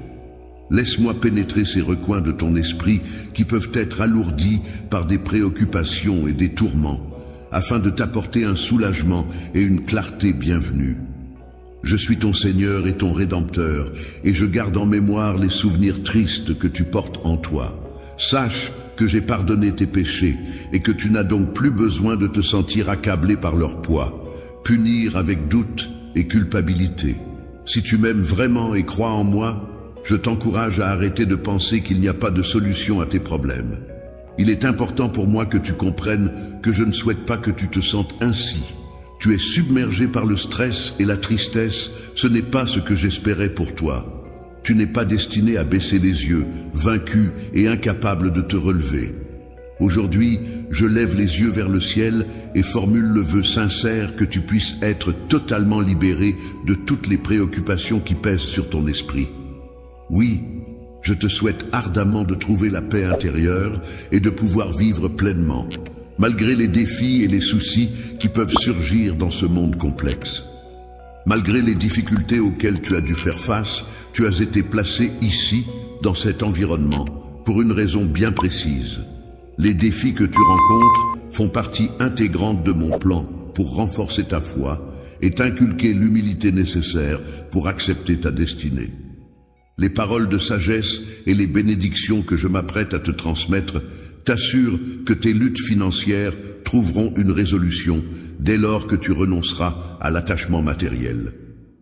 Laisse-moi pénétrer ces recoins de ton esprit qui peuvent être alourdis par des préoccupations et des tourments, afin de t'apporter un soulagement et une clarté bienvenue. Je suis ton Seigneur et ton Rédempteur, et je garde en mémoire les souvenirs tristes que tu portes en toi. Sache que j'ai pardonné tes péchés, et que tu n'as donc plus besoin de te sentir accablé par leur poids, punir avec doute et culpabilité. Si tu m'aimes vraiment et crois en moi, je t'encourage à arrêter de penser qu'il n'y a pas de solution à tes problèmes. Il est important pour moi que tu comprennes que je ne souhaite pas que tu te sentes ainsi. Tu es submergé par le stress et la tristesse, ce n'est pas ce que j'espérais pour toi. Tu n'es pas destiné à baisser les yeux, vaincu et incapable de te relever. Aujourd'hui, je lève les yeux vers le ciel et formule le vœu sincère que tu puisses être totalement libéré de toutes les préoccupations qui pèsent sur ton esprit. Oui, je te souhaite ardemment de trouver la paix intérieure et de pouvoir vivre pleinement, malgré les défis et les soucis qui peuvent surgir dans ce monde complexe. Malgré les difficultés auxquelles tu as dû faire face, tu as été placé ici, dans cet environnement, pour une raison bien précise. Les défis que tu rencontres font partie intégrante de mon plan pour renforcer ta foi et t'inculquer l'humilité nécessaire pour accepter ta destinée. Les paroles de sagesse et les bénédictions que je m'apprête à te transmettre t'assurent que tes luttes financières trouveront une résolution dès lors que tu renonceras à l'attachement matériel.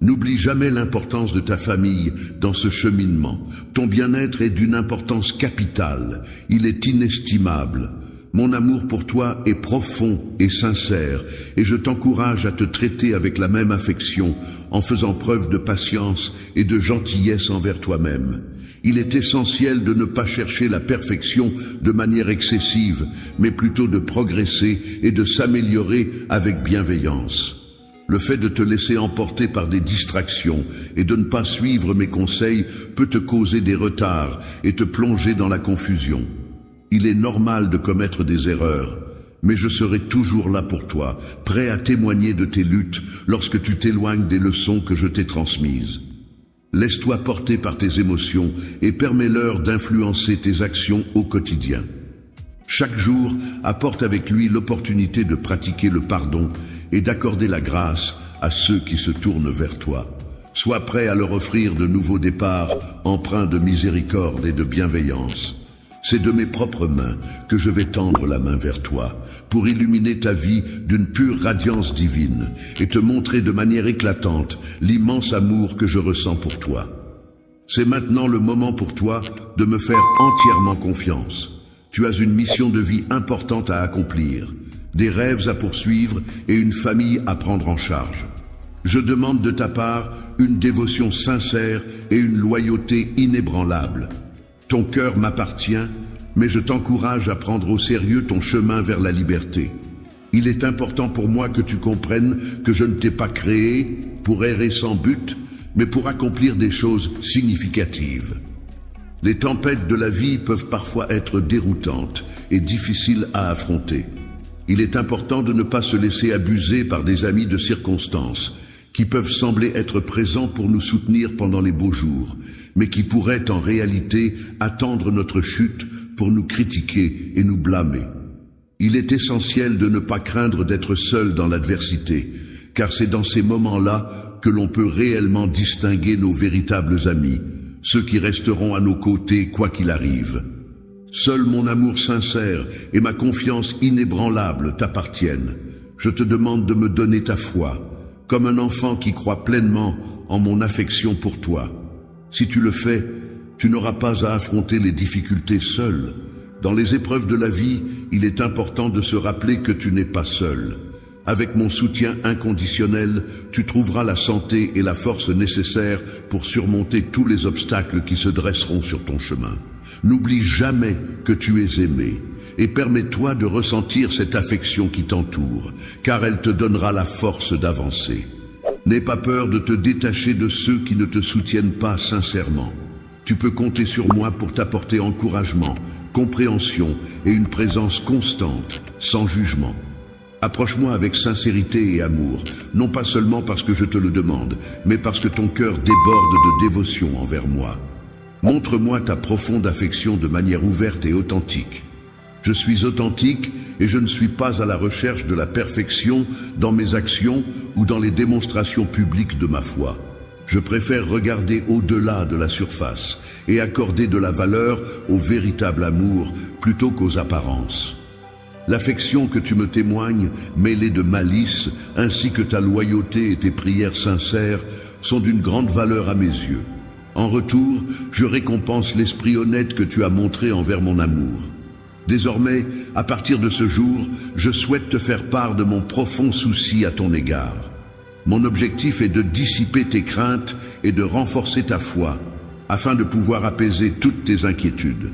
N'oublie jamais l'importance de ta famille dans ce cheminement. Ton bien-être est d'une importance capitale. Il est inestimable. Mon amour pour toi est profond et sincère, et je t'encourage à te traiter avec la même affection, en faisant preuve de patience et de gentillesse envers toi-même. Il est essentiel de ne pas chercher la perfection de manière excessive, mais plutôt de progresser et de s'améliorer avec bienveillance. Le fait de te laisser emporter par des distractions et de ne pas suivre mes conseils peut te causer des retards et te plonger dans la confusion. Il est normal de commettre des erreurs, mais je serai toujours là pour toi, prêt à témoigner de tes luttes lorsque tu t'éloignes des leçons que je t'ai transmises. Laisse-toi porter par tes émotions et permets-leur d'influencer tes actions au quotidien. Chaque jour apporte avec lui l'opportunité de pratiquer le pardon et d'accorder la grâce à ceux qui se tournent vers toi. Sois prêt à leur offrir de nouveaux départs empreints de miséricorde et de bienveillance. C'est de mes propres mains que je vais tendre la main vers toi pour illuminer ta vie d'une pure radiance divine et te montrer de manière éclatante l'immense amour que je ressens pour toi. C'est maintenant le moment pour toi de me faire entièrement confiance. Tu as une mission de vie importante à accomplir, des rêves à poursuivre et une famille à prendre en charge. Je demande de ta part une dévotion sincère et une loyauté inébranlable. Ton cœur m'appartient, mais je t'encourage à prendre au sérieux ton chemin vers la liberté. Il est important pour moi que tu comprennes que je ne t'ai pas créé pour errer sans but, mais pour accomplir des choses significatives. Les tempêtes de la vie peuvent parfois être déroutantes et difficiles à affronter. Il est important de ne pas se laisser abuser par des amis de circonstance qui peuvent sembler être présents pour nous soutenir pendant les beaux jours, mais qui pourraient en réalité attendre notre chute pour nous critiquer et nous blâmer. Il est essentiel de ne pas craindre d'être seul dans l'adversité, car c'est dans ces moments-là que l'on peut réellement distinguer nos véritables amis, ceux qui resteront à nos côtés quoi qu'il arrive. Seul mon amour sincère et ma confiance inébranlable t'appartiennent. Je te demande de me donner ta foi, comme un enfant qui croit pleinement en mon affection pour toi. Si tu le fais, tu n'auras pas à affronter les difficultés seul. Dans les épreuves de la vie, il est important de se rappeler que tu n'es pas seul. Avec mon soutien inconditionnel, tu trouveras la santé et la force nécessaires pour surmonter tous les obstacles qui se dresseront sur ton chemin. N'oublie jamais que tu es aimé et permets-toi de ressentir cette affection qui t'entoure, car elle te donnera la force d'avancer. N'aie pas peur de te détacher de ceux qui ne te soutiennent pas sincèrement. Tu peux compter sur moi pour t'apporter encouragement, compréhension et une présence constante, sans jugement. Approche-moi avec sincérité et amour, non pas seulement parce que je te le demande, mais parce que ton cœur déborde de dévotion envers moi. Montre-moi ta profonde affection de manière ouverte et authentique. Je suis authentique et je ne suis pas à la recherche de la perfection dans mes actions ou dans les démonstrations publiques de ma foi. Je préfère regarder au-delà de la surface et accorder de la valeur au véritable amour plutôt qu'aux apparences. L'affection que tu me témoignes, mêlée de malice, ainsi que ta loyauté et tes prières sincères, sont d'une grande valeur à mes yeux. En retour, je récompense l'esprit honnête que tu as montré envers mon amour. Désormais, à partir de ce jour, je souhaite te faire part de mon profond souci à ton égard. Mon objectif est de dissiper tes craintes et de renforcer ta foi, afin de pouvoir apaiser toutes tes inquiétudes.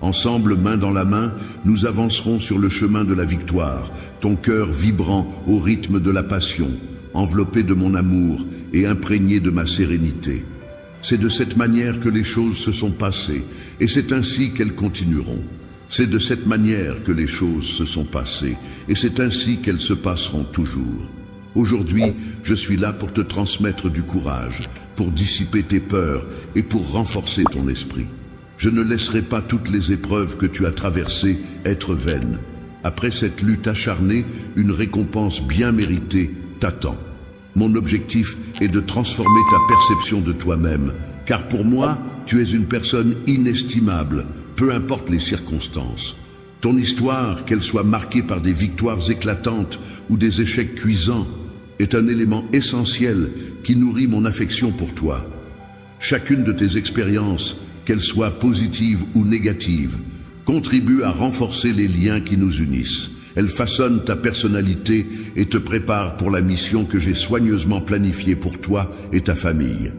Ensemble, main dans la main, nous avancerons sur le chemin de la victoire, ton cœur vibrant au rythme de la passion, enveloppé de mon amour et imprégné de ma sérénité. C'est de cette manière que les choses se sont passées, et c'est ainsi qu'elles continueront. C'est de cette manière que les choses se sont passées, et c'est ainsi qu'elles se passeront toujours. Aujourd'hui, je suis là pour te transmettre du courage, pour dissiper tes peurs et pour renforcer ton esprit. Je ne laisserai pas toutes les épreuves que tu as traversées être vaines. Après cette lutte acharnée, une récompense bien méritée t'attend. Mon objectif est de transformer ta perception de toi-même, car pour moi, tu es une personne inestimable, peu importe les circonstances. Ton histoire, qu'elle soit marquée par des victoires éclatantes ou des échecs cuisants, est un élément essentiel qui nourrit mon affection pour toi. Chacune de tes expériences, qu'elles soient positives ou négatives, contribue à renforcer les liens qui nous unissent. Elle façonne ta personnalité et te prépare pour la mission que j'ai soigneusement planifiée pour toi et ta famille.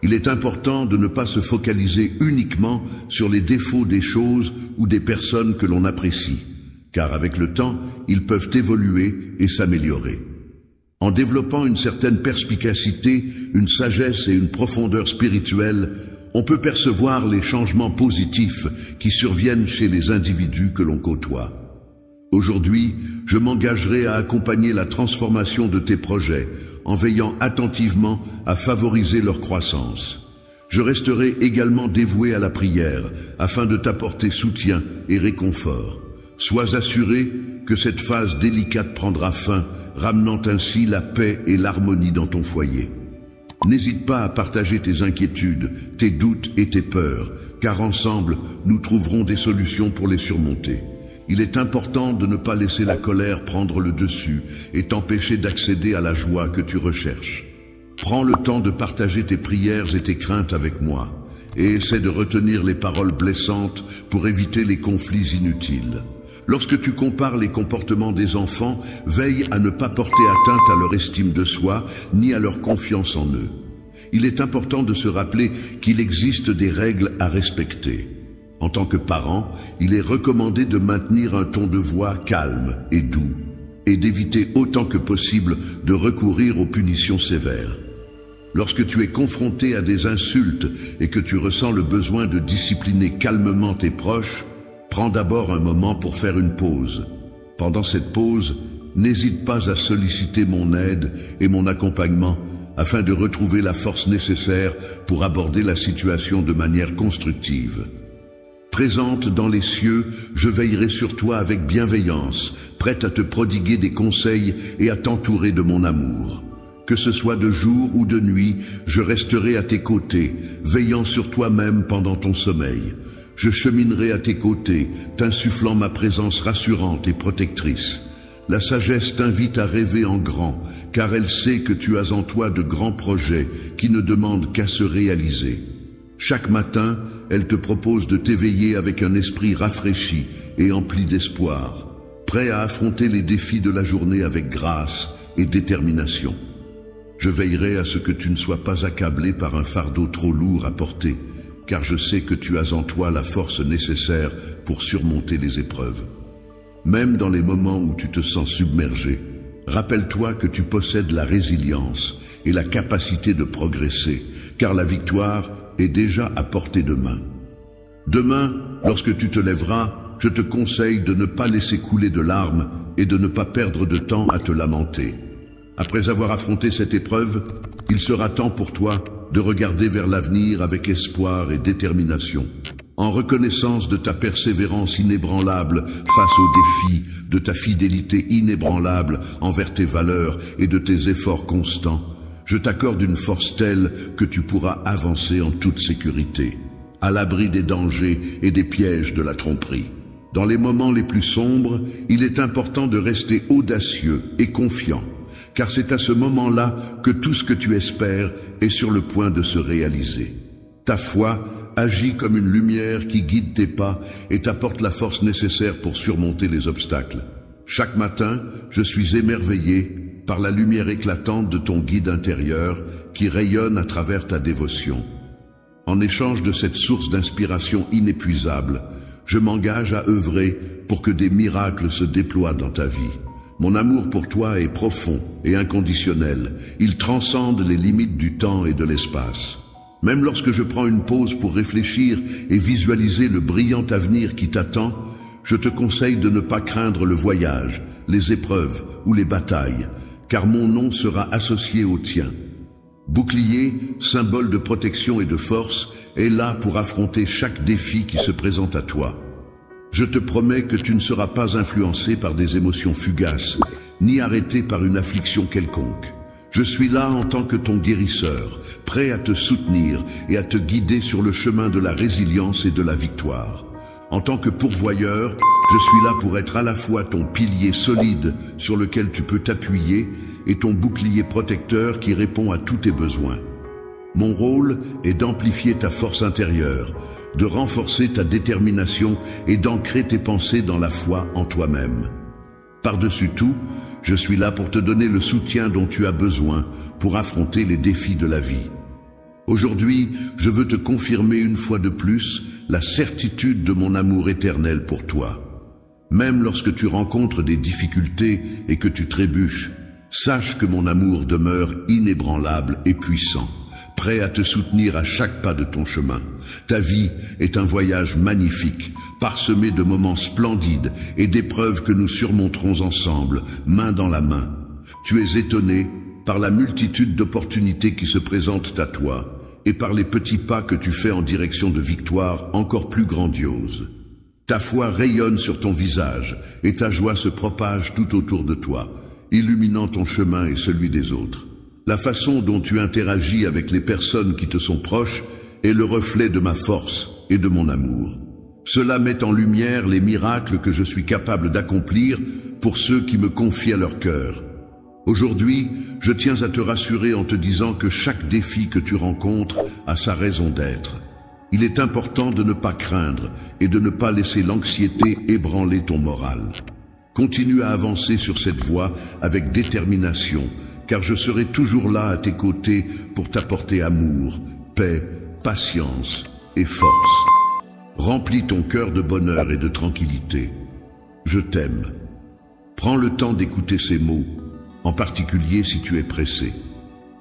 Il est important de ne pas se focaliser uniquement sur les défauts des choses ou des personnes que l'on apprécie, car avec le temps, ils peuvent évoluer et s'améliorer. En développant une certaine perspicacité, une sagesse et une profondeur spirituelle, on peut percevoir les changements positifs qui surviennent chez les individus que l'on côtoie. Aujourd'hui, je m'engagerai à accompagner la transformation de tes projets en veillant attentivement à favoriser leur croissance. Je resterai également dévoué à la prière afin de t'apporter soutien et réconfort. Sois assuré que cette phase délicate prendra fin, ramenant ainsi la paix et l'harmonie dans ton foyer. N'hésite pas à partager tes inquiétudes, tes doutes et tes peurs, car ensemble, nous trouverons des solutions pour les surmonter. Il est important de ne pas laisser la colère prendre le dessus et t'empêcher d'accéder à la joie que tu recherches. Prends le temps de partager tes prières et tes craintes avec moi, et essaie de retenir les paroles blessantes pour éviter les conflits inutiles. Lorsque tu compares les comportements des enfants, veille à ne pas porter atteinte à leur estime de soi, ni à leur confiance en eux. Il est important de se rappeler qu'il existe des règles à respecter. En tant que parent, il est recommandé de maintenir un ton de voix calme et doux, et d'éviter autant que possible de recourir aux punitions sévères. Lorsque tu es confronté à des insultes et que tu ressens le besoin de discipliner calmement tes proches, prends d'abord un moment pour faire une pause. Pendant cette pause, n'hésite pas à solliciter mon aide et mon accompagnement afin de retrouver la force nécessaire pour aborder la situation de manière constructive. Présente dans les cieux, je veillerai sur toi avec bienveillance, prête à te prodiguer des conseils et à t'entourer de mon amour. Que ce soit de jour ou de nuit, je resterai à tes côtés, veillant sur toi-même pendant ton sommeil. Je cheminerai à tes côtés, t'insufflant ma présence rassurante et protectrice. La sagesse t'invite à rêver en grand, car elle sait que tu as en toi de grands projets qui ne demandent qu'à se réaliser. Chaque matin, elle te propose de t'éveiller avec un esprit rafraîchi et empli d'espoir. prêt à affronter les défis de la journée avec grâce et détermination. Je veillerai à ce que tu ne sois pas accablé par un fardeau trop lourd à porter, car je sais que tu as en toi la force nécessaire pour surmonter les épreuves. Même dans les moments où tu te sens submergé, rappelle-toi que tu possèdes la résilience et la capacité de progresser, car la victoire est déjà à portée de main. Demain, lorsque tu te lèveras, je te conseille de ne pas laisser couler de larmes et de ne pas perdre de temps à te lamenter. Après avoir affronté cette épreuve, il sera temps pour toi de regarder vers l'avenir avec espoir et détermination, en reconnaissance de ta persévérance inébranlable face aux défis, de ta fidélité inébranlable envers tes valeurs et de tes efforts constants. Je t'accorde une force telle que tu pourras avancer en toute sécurité, à l'abri des dangers et des pièges de la tromperie. Dans les moments les plus sombres, il est important de rester audacieux et confiant, car c'est à ce moment-là que tout ce que tu espères est sur le point de se réaliser. Ta foi agit comme une lumière qui guide tes pas et t'apporte la force nécessaire pour surmonter les obstacles. Chaque matin, je suis émerveillé par la lumière éclatante de ton guide intérieur qui rayonne à travers ta dévotion. En échange de cette source d'inspiration inépuisable, je m'engage à œuvrer pour que des miracles se déploient dans ta vie. Mon amour pour toi est profond et inconditionnel. Il transcende les limites du temps et de l'espace. Même lorsque je prends une pause pour réfléchir et visualiser le brillant avenir qui t'attend, je te conseille de ne pas craindre le voyage, les épreuves ou les batailles, car mon nom sera associé au tien. Bouclier, symbole de protection et de force, est là pour affronter chaque défi qui se présente à toi. Je te promets que tu ne seras pas influencé par des émotions fugaces, ni arrêté par une affliction quelconque. Je suis là en tant que ton guérisseur, prêt à te soutenir et à te guider sur le chemin de la résilience et de la victoire. En tant que pourvoyeur, je suis là pour être à la fois ton pilier solide sur lequel tu peux t'appuyer et ton bouclier protecteur qui répond à tous tes besoins. Mon rôle est d'amplifier ta force intérieure, de renforcer ta détermination et d'ancrer tes pensées dans la foi en toi-même. Par-dessus tout, je suis là pour te donner le soutien dont tu as besoin pour affronter les défis de la vie. Aujourd'hui, je veux te confirmer une fois de plus la certitude de mon amour éternel pour toi. Même lorsque tu rencontres des difficultés et que tu trébuches, sache que mon amour demeure inébranlable et puissant, prêt à te soutenir à chaque pas de ton chemin. Ta vie est un voyage magnifique, parsemé de moments splendides et d'épreuves que nous surmonterons ensemble, main dans la main. Tu es étonné par la multitude d'opportunités qui se présentent à toi et par les petits pas que tu fais en direction de victoires encore plus grandioses. Ta foi rayonne sur ton visage et ta joie se propage tout autour de toi, illuminant ton chemin et celui des autres. La façon dont tu interagis avec les personnes qui te sont proches est le reflet de ma force et de mon amour. Cela met en lumière les miracles que je suis capable d'accomplir pour ceux qui me confient à leur cœur. Aujourd'hui, je tiens à te rassurer en te disant que chaque défi que tu rencontres a sa raison d'être. Il est important de ne pas craindre et de ne pas laisser l'anxiété ébranler ton moral. Continue à avancer sur cette voie avec détermination, car je serai toujours là à tes côtés pour t'apporter amour, paix, patience et force. Remplis ton cœur de bonheur et de tranquillité. Je t'aime. Prends le temps d'écouter ces mots, en particulier si tu es pressé.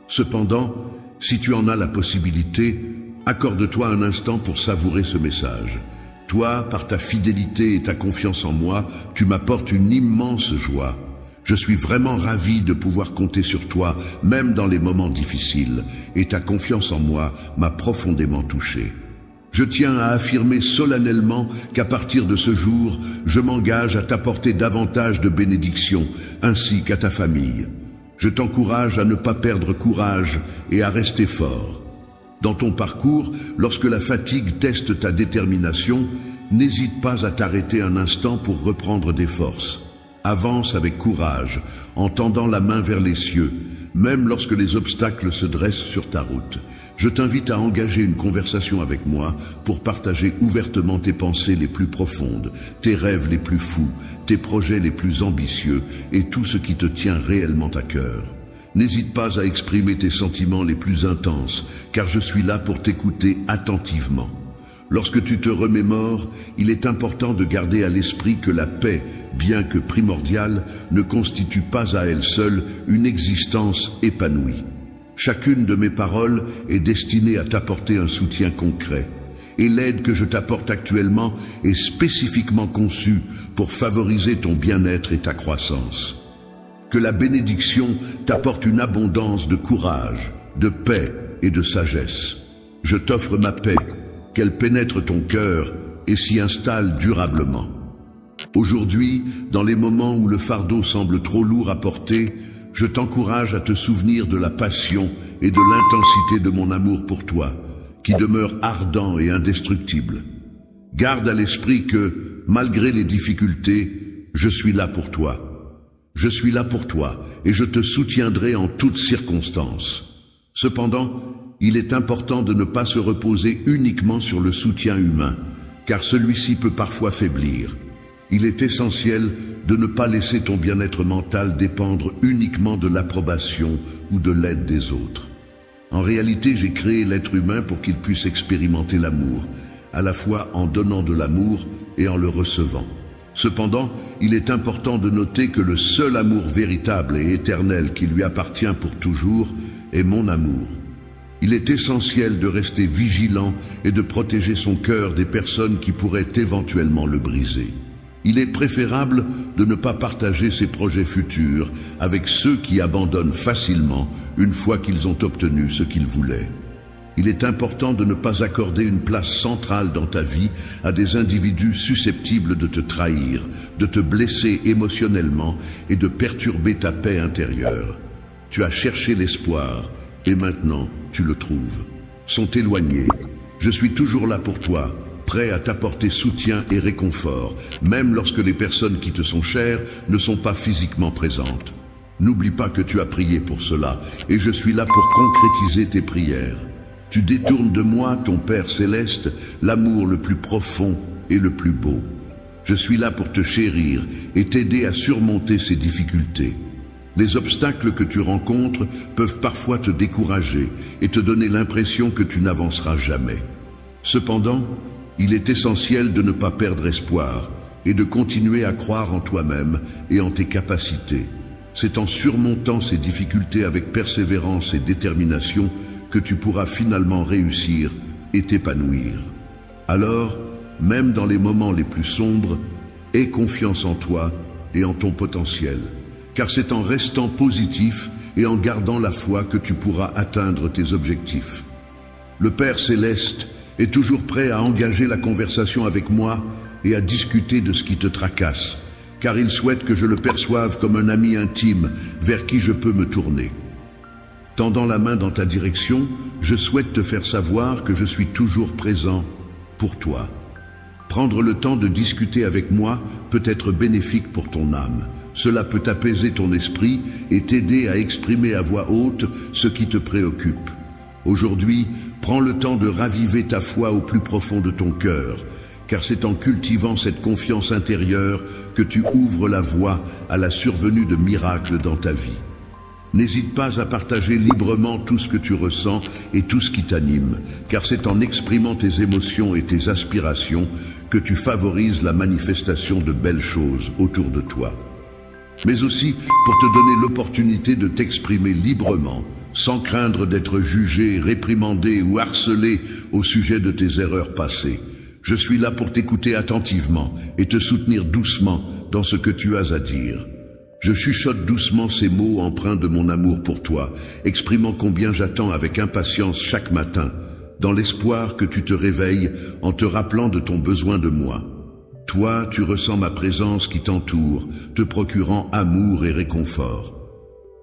Cependant, si tu en as la possibilité, accorde-toi un instant pour savourer ce message. Toi, par ta fidélité et ta confiance en moi, tu m'apportes une immense joie. Je suis vraiment ravi de pouvoir compter sur toi, même dans les moments difficiles, et ta confiance en moi m'a profondément touché. Je tiens à affirmer solennellement qu'à partir de ce jour, je m'engage à t'apporter davantage de bénédictions, ainsi qu'à ta famille. Je t'encourage à ne pas perdre courage et à rester fort. Dans ton parcours, lorsque la fatigue teste ta détermination, n'hésite pas à t'arrêter un instant pour reprendre des forces. Avance avec courage, en tendant la main vers les cieux, même lorsque les obstacles se dressent sur ta route. Je t'invite à engager une conversation avec moi pour partager ouvertement tes pensées les plus profondes, tes rêves les plus fous, tes projets les plus ambitieux et tout ce qui te tient réellement à cœur. N'hésite pas à exprimer tes sentiments les plus intenses, car je suis là pour t'écouter attentivement. Lorsque tu te remémores, il est important de garder à l'esprit que la paix, bien que primordiale, ne constitue pas à elle seule une existence épanouie. Chacune de mes paroles est destinée à t'apporter un soutien concret, et l'aide que je t'apporte actuellement est spécifiquement conçue pour favoriser ton bien-être et ta croissance. Que la bénédiction t'apporte une abondance de courage, de paix et de sagesse. Je t'offre ma paix, qu'elle pénètre ton cœur et s'y installe durablement. Aujourd'hui, dans les moments où le fardeau semble trop lourd à porter, je t'encourage à te souvenir de la passion et de l'intensité de mon amour pour toi, qui demeure ardent et indestructible. Garde à l'esprit que, malgré les difficultés, je suis là pour toi. Je suis là pour toi et je te soutiendrai en toutes circonstances. Cependant, il est important de ne pas se reposer uniquement sur le soutien humain, car celui-ci peut parfois faiblir. Il est essentiel de ne pas laisser ton bien-être mental dépendre uniquement de l'approbation ou de l'aide des autres. En réalité, j'ai créé l'être humain pour qu'il puisse expérimenter l'amour, à la fois en donnant de l'amour et en le recevant. Cependant, il est important de noter que le seul amour véritable et éternel qui lui appartient pour toujours est mon amour. Il est essentiel de rester vigilant et de protéger son cœur des personnes qui pourraient éventuellement le briser. Il est préférable de ne pas partager ses projets futurs avec ceux qui abandonnent facilement une fois qu'ils ont obtenu ce qu'ils voulaient. Il est important de ne pas accorder une place centrale dans ta vie à des individus susceptibles de te trahir, de te blesser émotionnellement et de perturber ta paix intérieure. Tu as cherché l'espoir et maintenant tu le trouves. Sont éloignés. Je suis toujours là pour toi, prêt à t'apporter soutien et réconfort, même lorsque les personnes qui te sont chères ne sont pas physiquement présentes. N'oublie pas que tu as prié pour cela, et je suis là pour concrétiser tes prières. Tu détournes de moi, ton Père céleste, l'amour le plus profond et le plus beau. Je suis là pour te chérir et t'aider à surmonter ces difficultés. Les obstacles que tu rencontres peuvent parfois te décourager et te donner l'impression que tu n'avanceras jamais. Cependant, il est essentiel de ne pas perdre espoir et de continuer à croire en toi-même et en tes capacités. C'est en surmontant ces difficultés avec persévérance et détermination que tu pourras finalement réussir et t'épanouir. Alors, même dans les moments les plus sombres, aie confiance en toi et en ton potentiel, car c'est en restant positif et en gardant la foi que tu pourras atteindre tes objectifs. Le Père céleste est toujours prêt à engager la conversation avec moi et à discuter de ce qui te tracasse, car il souhaite que je le perçoive comme un ami intime vers qui je peux me tourner. Tendant la main dans ta direction, je souhaite te faire savoir que je suis toujours présent pour toi. Prendre le temps de discuter avec moi peut être bénéfique pour ton âme. Cela peut apaiser ton esprit et t'aider à exprimer à voix haute ce qui te préoccupe. Aujourd'hui, prends le temps de raviver ta foi au plus profond de ton cœur, car c'est en cultivant cette confiance intérieure que tu ouvres la voie à la survenue de miracles dans ta vie. N'hésite pas à partager librement tout ce que tu ressens et tout ce qui t'anime, car c'est en exprimant tes émotions et tes aspirations que tu favorises la manifestation de belles choses autour de toi. Mais aussi pour te donner l'opportunité de t'exprimer librement, sans craindre d'être jugé, réprimandé ou harcelé au sujet de tes erreurs passées. Je suis là pour t'écouter attentivement et te soutenir doucement dans ce que tu as à dire. Je chuchote doucement ces mots empreints de mon amour pour toi, exprimant combien j'attends avec impatience chaque matin, dans l'espoir que tu te réveilles en te rappelant de ton besoin de moi. Toi, tu ressens ma présence qui t'entoure, te procurant amour et réconfort.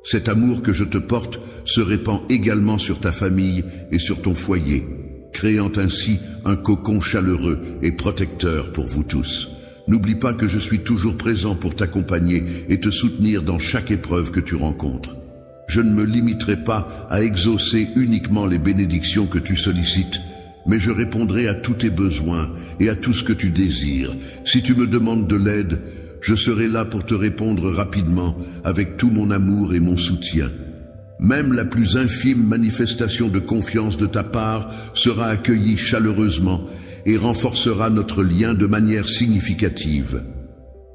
Cet amour que je te porte se répand également sur ta famille et sur ton foyer, créant ainsi un cocon chaleureux et protecteur pour vous tous. N'oublie pas que je suis toujours présent pour t'accompagner et te soutenir dans chaque épreuve que tu rencontres. Je ne me limiterai pas à exaucer uniquement les bénédictions que tu sollicites, mais je répondrai à tous tes besoins et à tout ce que tu désires. Si tu me demandes de l'aide, je serai là pour te répondre rapidement avec tout mon amour et mon soutien. Même la plus infime manifestation de confiance de ta part sera accueillie chaleureusement et renforcera notre lien de manière significative.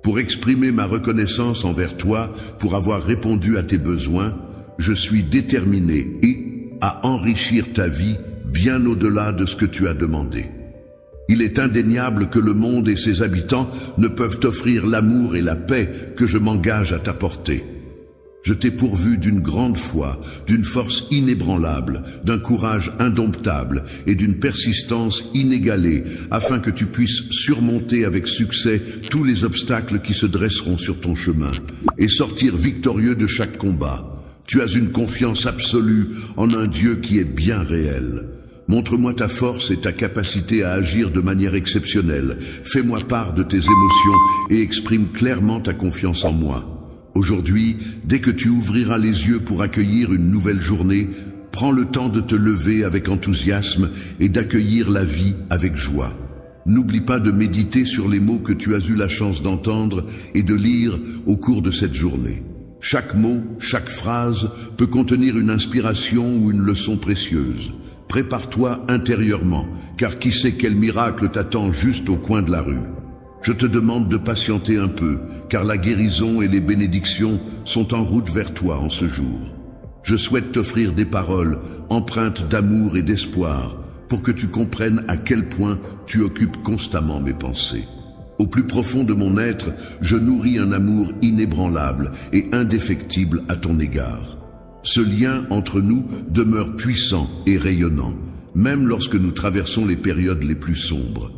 Pour exprimer ma reconnaissance envers toi pour avoir répondu à tes besoins, je suis déterminé à enrichir ta vie bien au-delà de ce que tu as demandé. Il est indéniable que le monde et ses habitants ne peuvent t'offrir l'amour et la paix que je m'engage à t'apporter. Je t'ai pourvu d'une grande foi, d'une force inébranlable, d'un courage indomptable et d'une persistance inégalée, afin que tu puisses surmonter avec succès tous les obstacles qui se dresseront sur ton chemin et sortir victorieux de chaque combat. Tu as une confiance absolue en un Dieu qui est bien réel. Montre-moi ta force et ta capacité à agir de manière exceptionnelle. Fais-moi part de tes émotions et exprime clairement ta confiance en moi. Aujourd'hui, dès que tu ouvriras les yeux pour accueillir une nouvelle journée, prends le temps de te lever avec enthousiasme et d'accueillir la vie avec joie. N'oublie pas de méditer sur les mots que tu as eu la chance d'entendre et de lire au cours de cette journée. Chaque mot, chaque phrase peut contenir une inspiration ou une leçon précieuse. Prépare-toi intérieurement, car qui sait quel miracle t'attend juste au coin de la rue. Je te demande de patienter un peu, car la guérison et les bénédictions sont en route vers toi en ce jour. Je souhaite t'offrir des paroles empreintes d'amour et d'espoir, pour que tu comprennes à quel point tu occupes constamment mes pensées. Au plus profond de mon être, je nourris un amour inébranlable et indéfectible à ton égard. Ce lien entre nous demeure puissant et rayonnant, même lorsque nous traversons les périodes les plus sombres.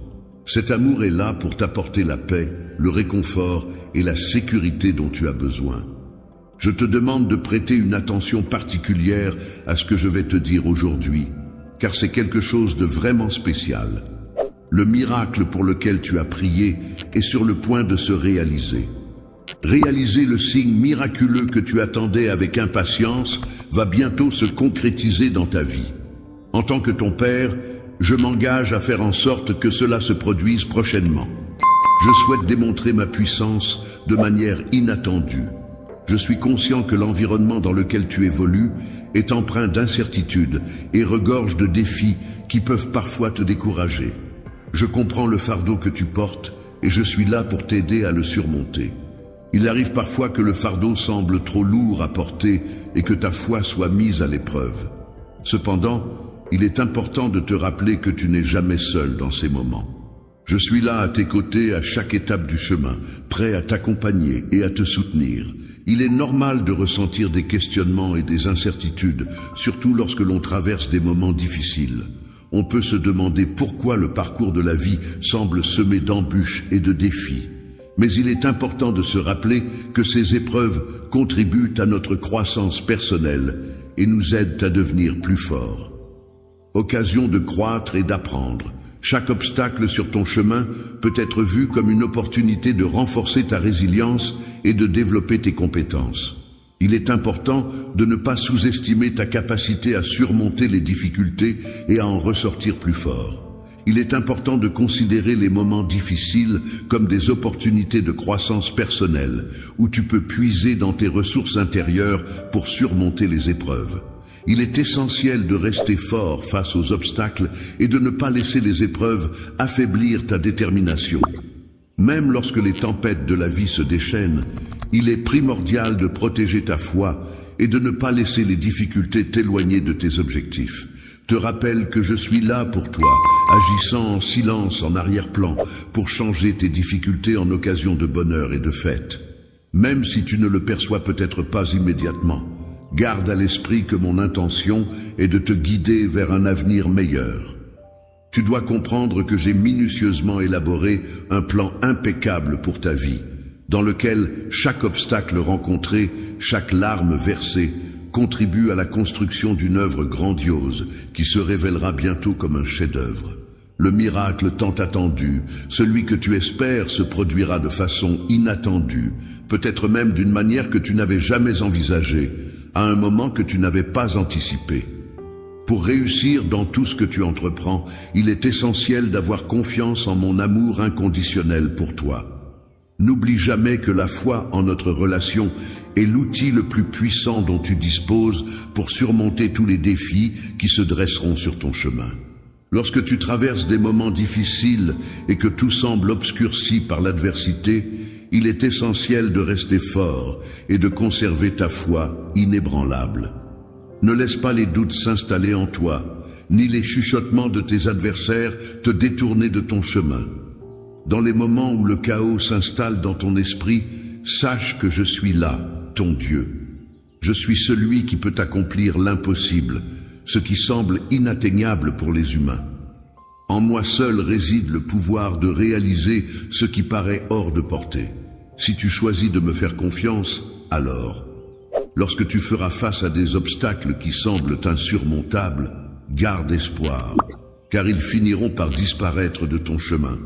Cet amour est là pour t'apporter la paix, le réconfort et la sécurité dont tu as besoin. Je te demande de prêter une attention particulière à ce que je vais te dire aujourd'hui, car c'est quelque chose de vraiment spécial. Le miracle pour lequel tu as prié est sur le point de se réaliser. Réaliser le signe miraculeux que tu attendais avec impatience va bientôt se concrétiser dans ta vie. En tant que ton père, je m'engage à faire en sorte que cela se produise prochainement. Je souhaite démontrer ma puissance de manière inattendue. Je suis conscient que l'environnement dans lequel tu évolues est empreint d'incertitudes et regorge de défis qui peuvent parfois te décourager. Je comprends le fardeau que tu portes et je suis là pour t'aider à le surmonter. Il arrive parfois que le fardeau semble trop lourd à porter et que ta foi soit mise à l'épreuve. Cependant, il est important de te rappeler que tu n'es jamais seul dans ces moments. Je suis là à tes côtés à chaque étape du chemin, prêt à t'accompagner et à te soutenir. Il est normal de ressentir des questionnements et des incertitudes, surtout lorsque l'on traverse des moments difficiles. On peut se demander pourquoi le parcours de la vie semble semé d'embûches et de défis. Mais il est important de se rappeler que ces épreuves contribuent à notre croissance personnelle et nous aident à devenir plus forts. Occasion de croître et d'apprendre. Chaque obstacle sur ton chemin peut être vu comme une opportunité de renforcer ta résilience et de développer tes compétences. Il est important de ne pas sous-estimer ta capacité à surmonter les difficultés et à en ressortir plus fort. Il est important de considérer les moments difficiles comme des opportunités de croissance personnelle, où tu peux puiser dans tes ressources intérieures pour surmonter les épreuves. Il est essentiel de rester fort face aux obstacles et de ne pas laisser les épreuves affaiblir ta détermination. Même lorsque les tempêtes de la vie se déchaînent, il est primordial de protéger ta foi et de ne pas laisser les difficultés t'éloigner de tes objectifs. Te rappelle que je suis là pour toi, agissant en silence en arrière-plan pour changer tes difficultés en occasion de bonheur et de fête. Même si tu ne le perçois peut-être pas immédiatement, garde à l'esprit que mon intention est de te guider vers un avenir meilleur. Tu dois comprendre que j'ai minutieusement élaboré un plan impeccable pour ta vie, dans lequel chaque obstacle rencontré, chaque larme versée, contribue à la construction d'une œuvre grandiose qui se révélera bientôt comme un chef-d'œuvre. Le miracle tant attendu, celui que tu espères, se produira de façon inattendue, peut-être même d'une manière que tu n'avais jamais envisagée. à un moment que tu n'avais pas anticipé. Pour réussir dans tout ce que tu entreprends, il est essentiel d'avoir confiance en mon amour inconditionnel pour toi. N'oublie jamais que la foi en notre relation est l'outil le plus puissant dont tu disposes pour surmonter tous les défis qui se dresseront sur ton chemin. Lorsque tu traverses des moments difficiles et que tout semble obscurci par l'adversité, il est essentiel de rester fort et de conserver ta foi inébranlable. Ne laisse pas les doutes s'installer en toi, ni les chuchotements de tes adversaires te détourner de ton chemin. Dans les moments où le chaos s'installe dans ton esprit, sache que je suis là, ton Dieu. Je suis celui qui peut accomplir l'impossible, ce qui semble inatteignable pour les humains. En moi seul réside le pouvoir de réaliser ce qui paraît hors de portée. Si tu choisis de me faire confiance, alors, lorsque tu feras face à des obstacles qui semblent insurmontables, garde espoir, car ils finiront par disparaître de ton chemin.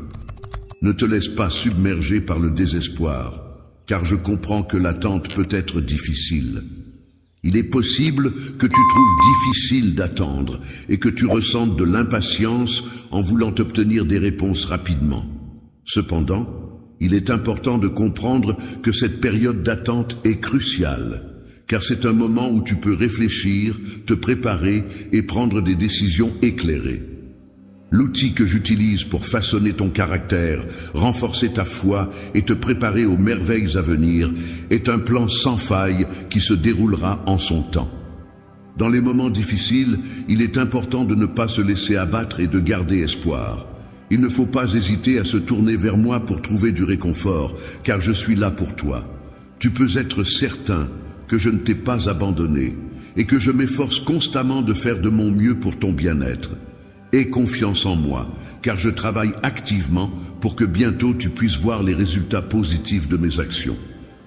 Ne te laisse pas submerger par le désespoir, car je comprends que l'attente peut être difficile. Il est possible que tu trouves difficile d'attendre et que tu ressentes de l'impatience en voulant obtenir des réponses rapidement. Cependant, il est important de comprendre que cette période d'attente est cruciale, car c'est un moment où tu peux réfléchir, te préparer et prendre des décisions éclairées. L'outil que j'utilise pour façonner ton caractère, renforcer ta foi et te préparer aux merveilles à venir est un plan sans faille qui se déroulera en son temps. Dans les moments difficiles, il est important de ne pas se laisser abattre et de garder espoir. Il ne faut pas hésiter à se tourner vers moi pour trouver du réconfort, car je suis là pour toi. Tu peux être certain que je ne t'ai pas abandonné et que je m'efforce constamment de faire de mon mieux pour ton bien-être. Aie confiance en moi, car je travaille activement pour que bientôt tu puisses voir les résultats positifs de mes actions.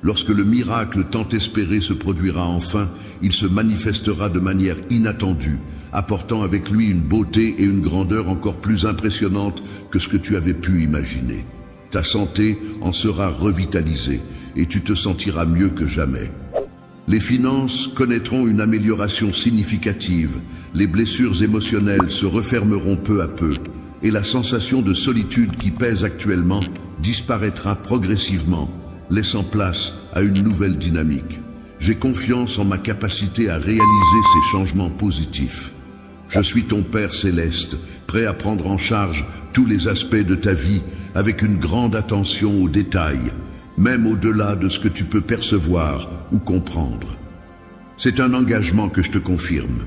Lorsque le miracle tant espéré se produira enfin, il se manifestera de manière inattendue, apportant avec lui une beauté et une grandeur encore plus impressionnantes que ce que tu avais pu imaginer. Ta santé en sera revitalisée et tu te sentiras mieux que jamais. Les finances connaîtront une amélioration significative, les blessures émotionnelles se refermeront peu à peu, et la sensation de solitude qui pèse actuellement disparaîtra progressivement, laissant place à une nouvelle dynamique. J'ai confiance en ma capacité à réaliser ces changements positifs. Je suis ton Père céleste, prêt à prendre en charge tous les aspects de ta vie avec une grande attention aux détails, même au-delà de ce que tu peux percevoir ou comprendre. C'est un engagement que je te confirme.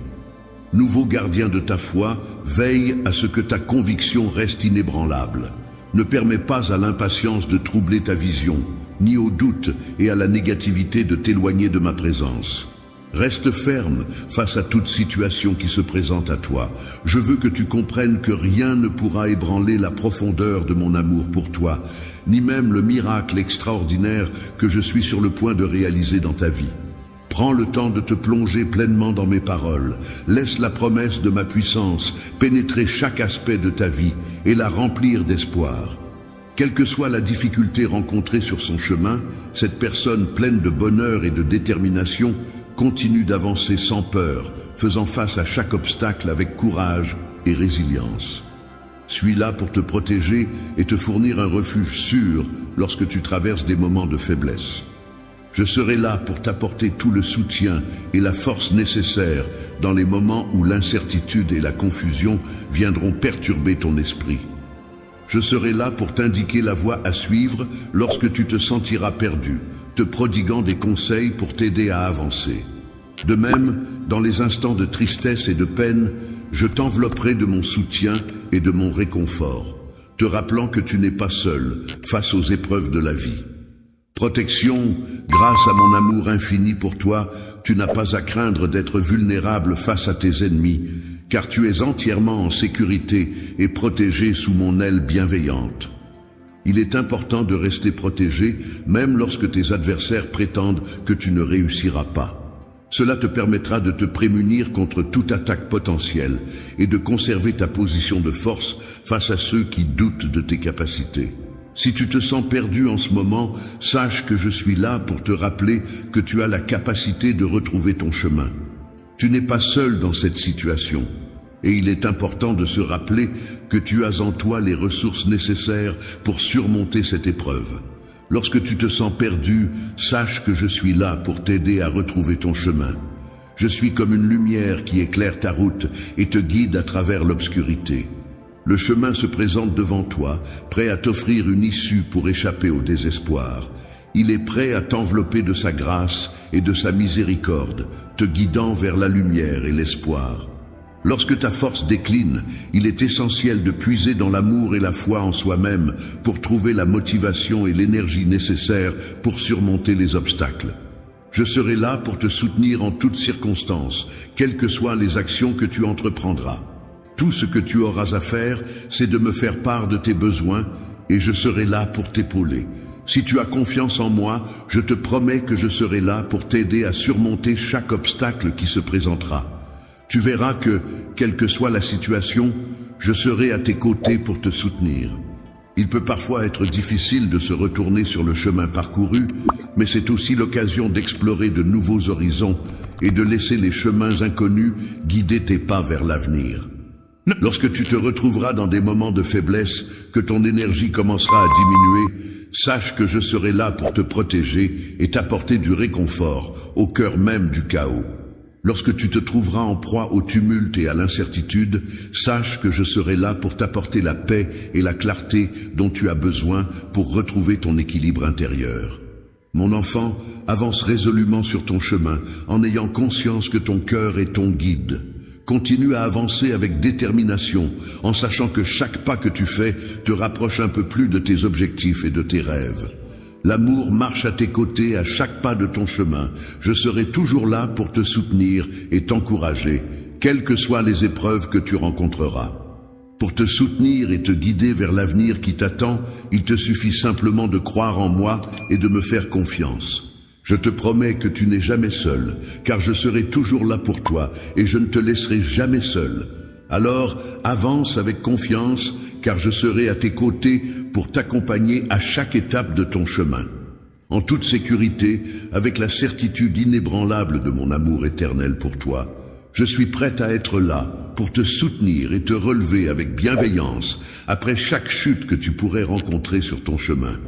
Nouveau gardien de ta foi, veille à ce que ta conviction reste inébranlable. Ne permets pas à l'impatience de troubler ta vision, ni au doute et à la négativité de t'éloigner de ma présence. Reste ferme face à toute situation qui se présente à toi. Je veux que tu comprennes que rien ne pourra ébranler la profondeur de mon amour pour toi, ni même le miracle extraordinaire que je suis sur le point de réaliser dans ta vie. Prends le temps de te plonger pleinement dans mes paroles. Laisse la promesse de ma puissance pénétrer chaque aspect de ta vie et la remplir d'espoir. Quelle que soit la difficulté rencontrée sur son chemin, cette personne pleine de bonheur et de détermination continue d'avancer sans peur, faisant face à chaque obstacle avec courage et résilience. Suis là pour te protéger et te fournir un refuge sûr lorsque tu traverses des moments de faiblesse. Je serai là pour t'apporter tout le soutien et la force nécessaires dans les moments où l'incertitude et la confusion viendront perturber ton esprit. Je serai là pour t'indiquer la voie à suivre lorsque tu te sentiras perdu, te prodiguant des conseils pour t'aider à avancer. De même, dans les instants de tristesse et de peine, je t'envelopperai de mon soutien et de mon réconfort, te rappelant que tu n'es pas seul face aux épreuves de la vie. Protection, grâce à mon amour infini pour toi, tu n'as pas à craindre d'être vulnérable face à tes ennemis, car tu es entièrement en sécurité et protégé sous mon aile bienveillante. Il est important de rester protégé, même lorsque tes adversaires prétendent que tu ne réussiras pas. Cela te permettra de te prémunir contre toute attaque potentielle et de conserver ta position de force face à ceux qui doutent de tes capacités. Si tu te sens perdu en ce moment, sache que je suis là pour te rappeler que tu as la capacité de retrouver ton chemin. Tu n'es pas seul dans cette situation. Et il est important de se rappeler que tu as en toi les ressources nécessaires pour surmonter cette épreuve. Lorsque tu te sens perdu, sache que je suis là pour t'aider à retrouver ton chemin. Je suis comme une lumière qui éclaire ta route et te guide à travers l'obscurité. Le chemin se présente devant toi, prêt à t'offrir une issue pour échapper au désespoir. Il est prêt à t'envelopper de sa grâce et de sa miséricorde, te guidant vers la lumière et l'espoir. Lorsque ta force décline, il est essentiel de puiser dans l'amour et la foi en soi-même pour trouver la motivation et l'énergie nécessaires pour surmonter les obstacles. Je serai là pour te soutenir en toutes circonstances, quelles que soient les actions que tu entreprendras. Tout ce que tu auras à faire, c'est de me faire part de tes besoins et je serai là pour t'épauler. Si tu as confiance en moi, je te promets que je serai là pour t'aider à surmonter chaque obstacle qui se présentera. Tu verras que, quelle que soit la situation, je serai à tes côtés pour te soutenir. Il peut parfois être difficile de se retourner sur le chemin parcouru, mais c'est aussi l'occasion d'explorer de nouveaux horizons et de laisser les chemins inconnus guider tes pas vers l'avenir. Lorsque tu te retrouveras dans des moments de faiblesse, que ton énergie commencera à diminuer, sache que je serai là pour te protéger et t'apporter du réconfort au cœur même du chaos. Lorsque tu te trouveras en proie au tumulte et à l'incertitude, sache que je serai là pour t'apporter la paix et la clarté dont tu as besoin pour retrouver ton équilibre intérieur. Mon enfant, avance résolument sur ton chemin en ayant conscience que ton cœur est ton guide. Continue à avancer avec détermination en sachant que chaque pas que tu fais te rapproche un peu plus de tes objectifs et de tes rêves. L'amour marche à tes côtés à chaque pas de ton chemin. Je serai toujours là pour te soutenir et t'encourager, quelles que soient les épreuves que tu rencontreras. Pour te soutenir et te guider vers l'avenir qui t'attend, il te suffit simplement de croire en moi et de me faire confiance. Je te promets que tu n'es jamais seul, car je serai toujours là pour toi et je ne te laisserai jamais seul. Alors, avance avec confiance, car je serai à tes côtés pour t'accompagner à chaque étape de ton chemin. En toute sécurité, avec la certitude inébranlable de mon amour éternel pour toi, je suis prête à être là pour te soutenir et te relever avec bienveillance après chaque chute que tu pourrais rencontrer sur ton chemin.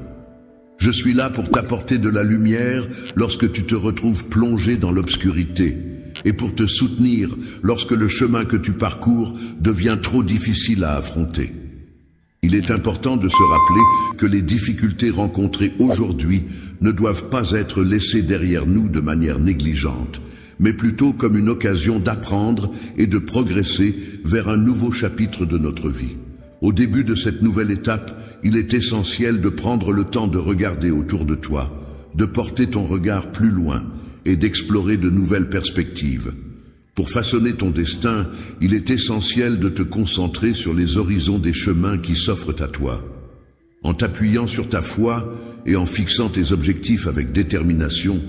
Je suis là pour t'apporter de la lumière lorsque tu te retrouves plongé dans l'obscurité et pour te soutenir lorsque le chemin que tu parcours devient trop difficile à affronter. Il est important de se rappeler que les difficultés rencontrées aujourd'hui ne doivent pas être laissées derrière nous de manière négligente, mais plutôt comme une occasion d'apprendre et de progresser vers un nouveau chapitre de notre vie. Au début de cette nouvelle étape, il est essentiel de prendre le temps de regarder autour de toi, de porter ton regard plus loin et d'explorer de nouvelles perspectives. Pour façonner ton destin, il est essentiel de te concentrer sur les horizons des chemins qui s'offrent à toi. En t'appuyant sur ta foi et en fixant tes objectifs avec détermination,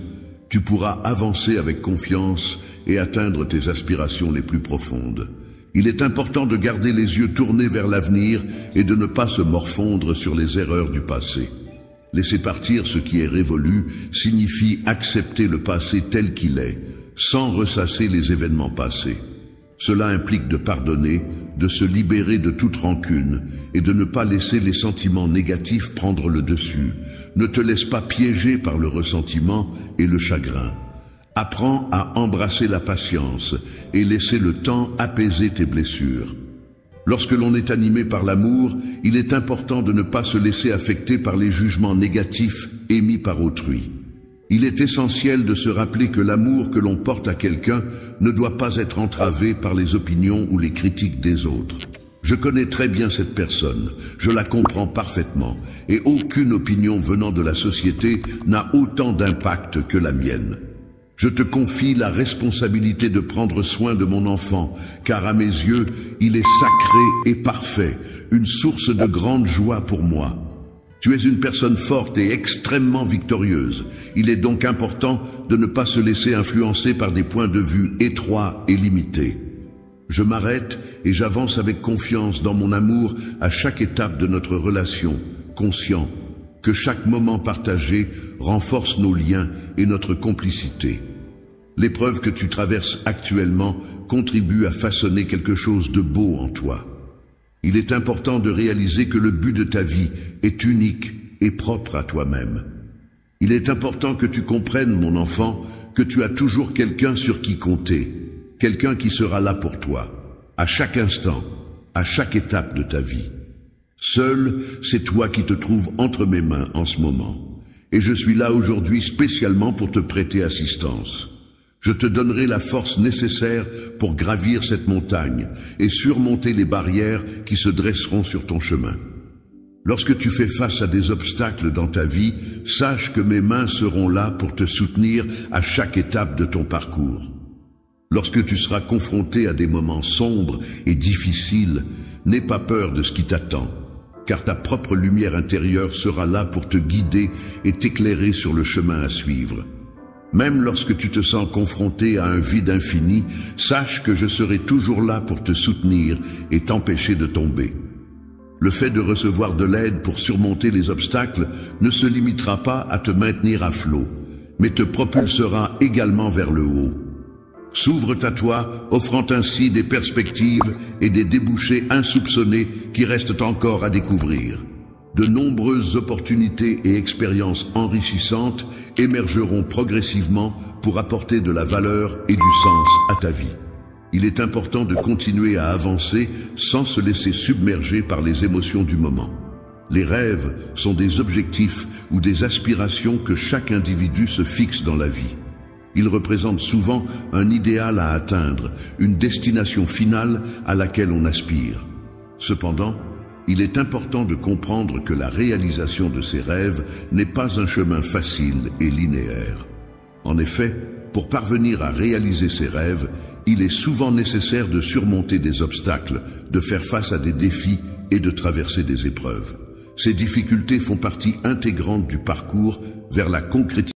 tu pourras avancer avec confiance et atteindre tes aspirations les plus profondes. Il est important de garder les yeux tournés vers l'avenir et de ne pas se morfondre sur les erreurs du passé. Laisser partir ce qui est révolu signifie accepter le passé tel qu'il est, sans ressasser les événements passés. Cela implique de pardonner, de se libérer de toute rancune et de ne pas laisser les sentiments négatifs prendre le dessus. Ne te laisse pas piéger par le ressentiment et le chagrin. Apprends à embrasser la patience et laisser le temps apaiser tes blessures. Lorsque l'on est animé par l'amour, il est important de ne pas se laisser affecter par les jugements négatifs émis par autrui. Il est essentiel de se rappeler que l'amour que l'on porte à quelqu'un ne doit pas être entravé par les opinions ou les critiques des autres. Je connais très bien cette personne, je la comprends parfaitement, et aucune opinion venant de la société n'a autant d'impact que la mienne. Je te confie la responsabilité de prendre soin de mon enfant, car à mes yeux, il est sacré et parfait, une source de grande joie pour moi. Tu es une personne forte et extrêmement victorieuse. Il est donc important de ne pas se laisser influencer par des points de vue étroits et limités. Je m'arrête et j'avance avec confiance dans mon amour à chaque étape de notre relation, conscient que chaque moment partagé renforce nos liens et notre complicité. L'épreuve que tu traverses actuellement contribue à façonner quelque chose de beau en toi. Il est important de réaliser que le but de ta vie est unique et propre à toi-même. Il est important que tu comprennes, mon enfant, que tu as toujours quelqu'un sur qui compter, quelqu'un qui sera là pour toi, à chaque instant, à chaque étape de ta vie. Seul, c'est toi qui te trouves entre mes mains en ce moment. Et je suis là aujourd'hui spécialement pour te prêter assistance. Je te donnerai la force nécessaire pour gravir cette montagne et surmonter les barrières qui se dresseront sur ton chemin. Lorsque tu fais face à des obstacles dans ta vie, sache que mes mains seront là pour te soutenir à chaque étape de ton parcours. Lorsque tu seras confronté à des moments sombres et difficiles, n'aie pas peur de ce qui t'attend, car ta propre lumière intérieure sera là pour te guider et t'éclairer sur le chemin à suivre. Même lorsque tu te sens confronté à un vide infini, sache que je serai toujours là pour te soutenir et t'empêcher de tomber. Le fait de recevoir de l'aide pour surmonter les obstacles ne se limitera pas à te maintenir à flot, mais te propulsera également vers le haut. S'ouvre à toi, offrant ainsi des perspectives et des débouchés insoupçonnés qui restent encore à découvrir. De nombreuses opportunités et expériences enrichissantes émergeront progressivement pour apporter de la valeur et du sens à ta vie. Il est important de continuer à avancer sans se laisser submerger par les émotions du moment. Les rêves sont des objectifs ou des aspirations que chaque individu se fixe dans la vie. Ils représentent souvent un idéal à atteindre, une destination finale à laquelle on aspire. Cependant, il est important de comprendre que la réalisation de ces rêves n'est pas un chemin facile et linéaire. En effet, pour parvenir à réaliser ces rêves, il est souvent nécessaire de surmonter des obstacles, de faire face à des défis et de traverser des épreuves. Ces difficultés font partie intégrante du parcours vers la concrétisation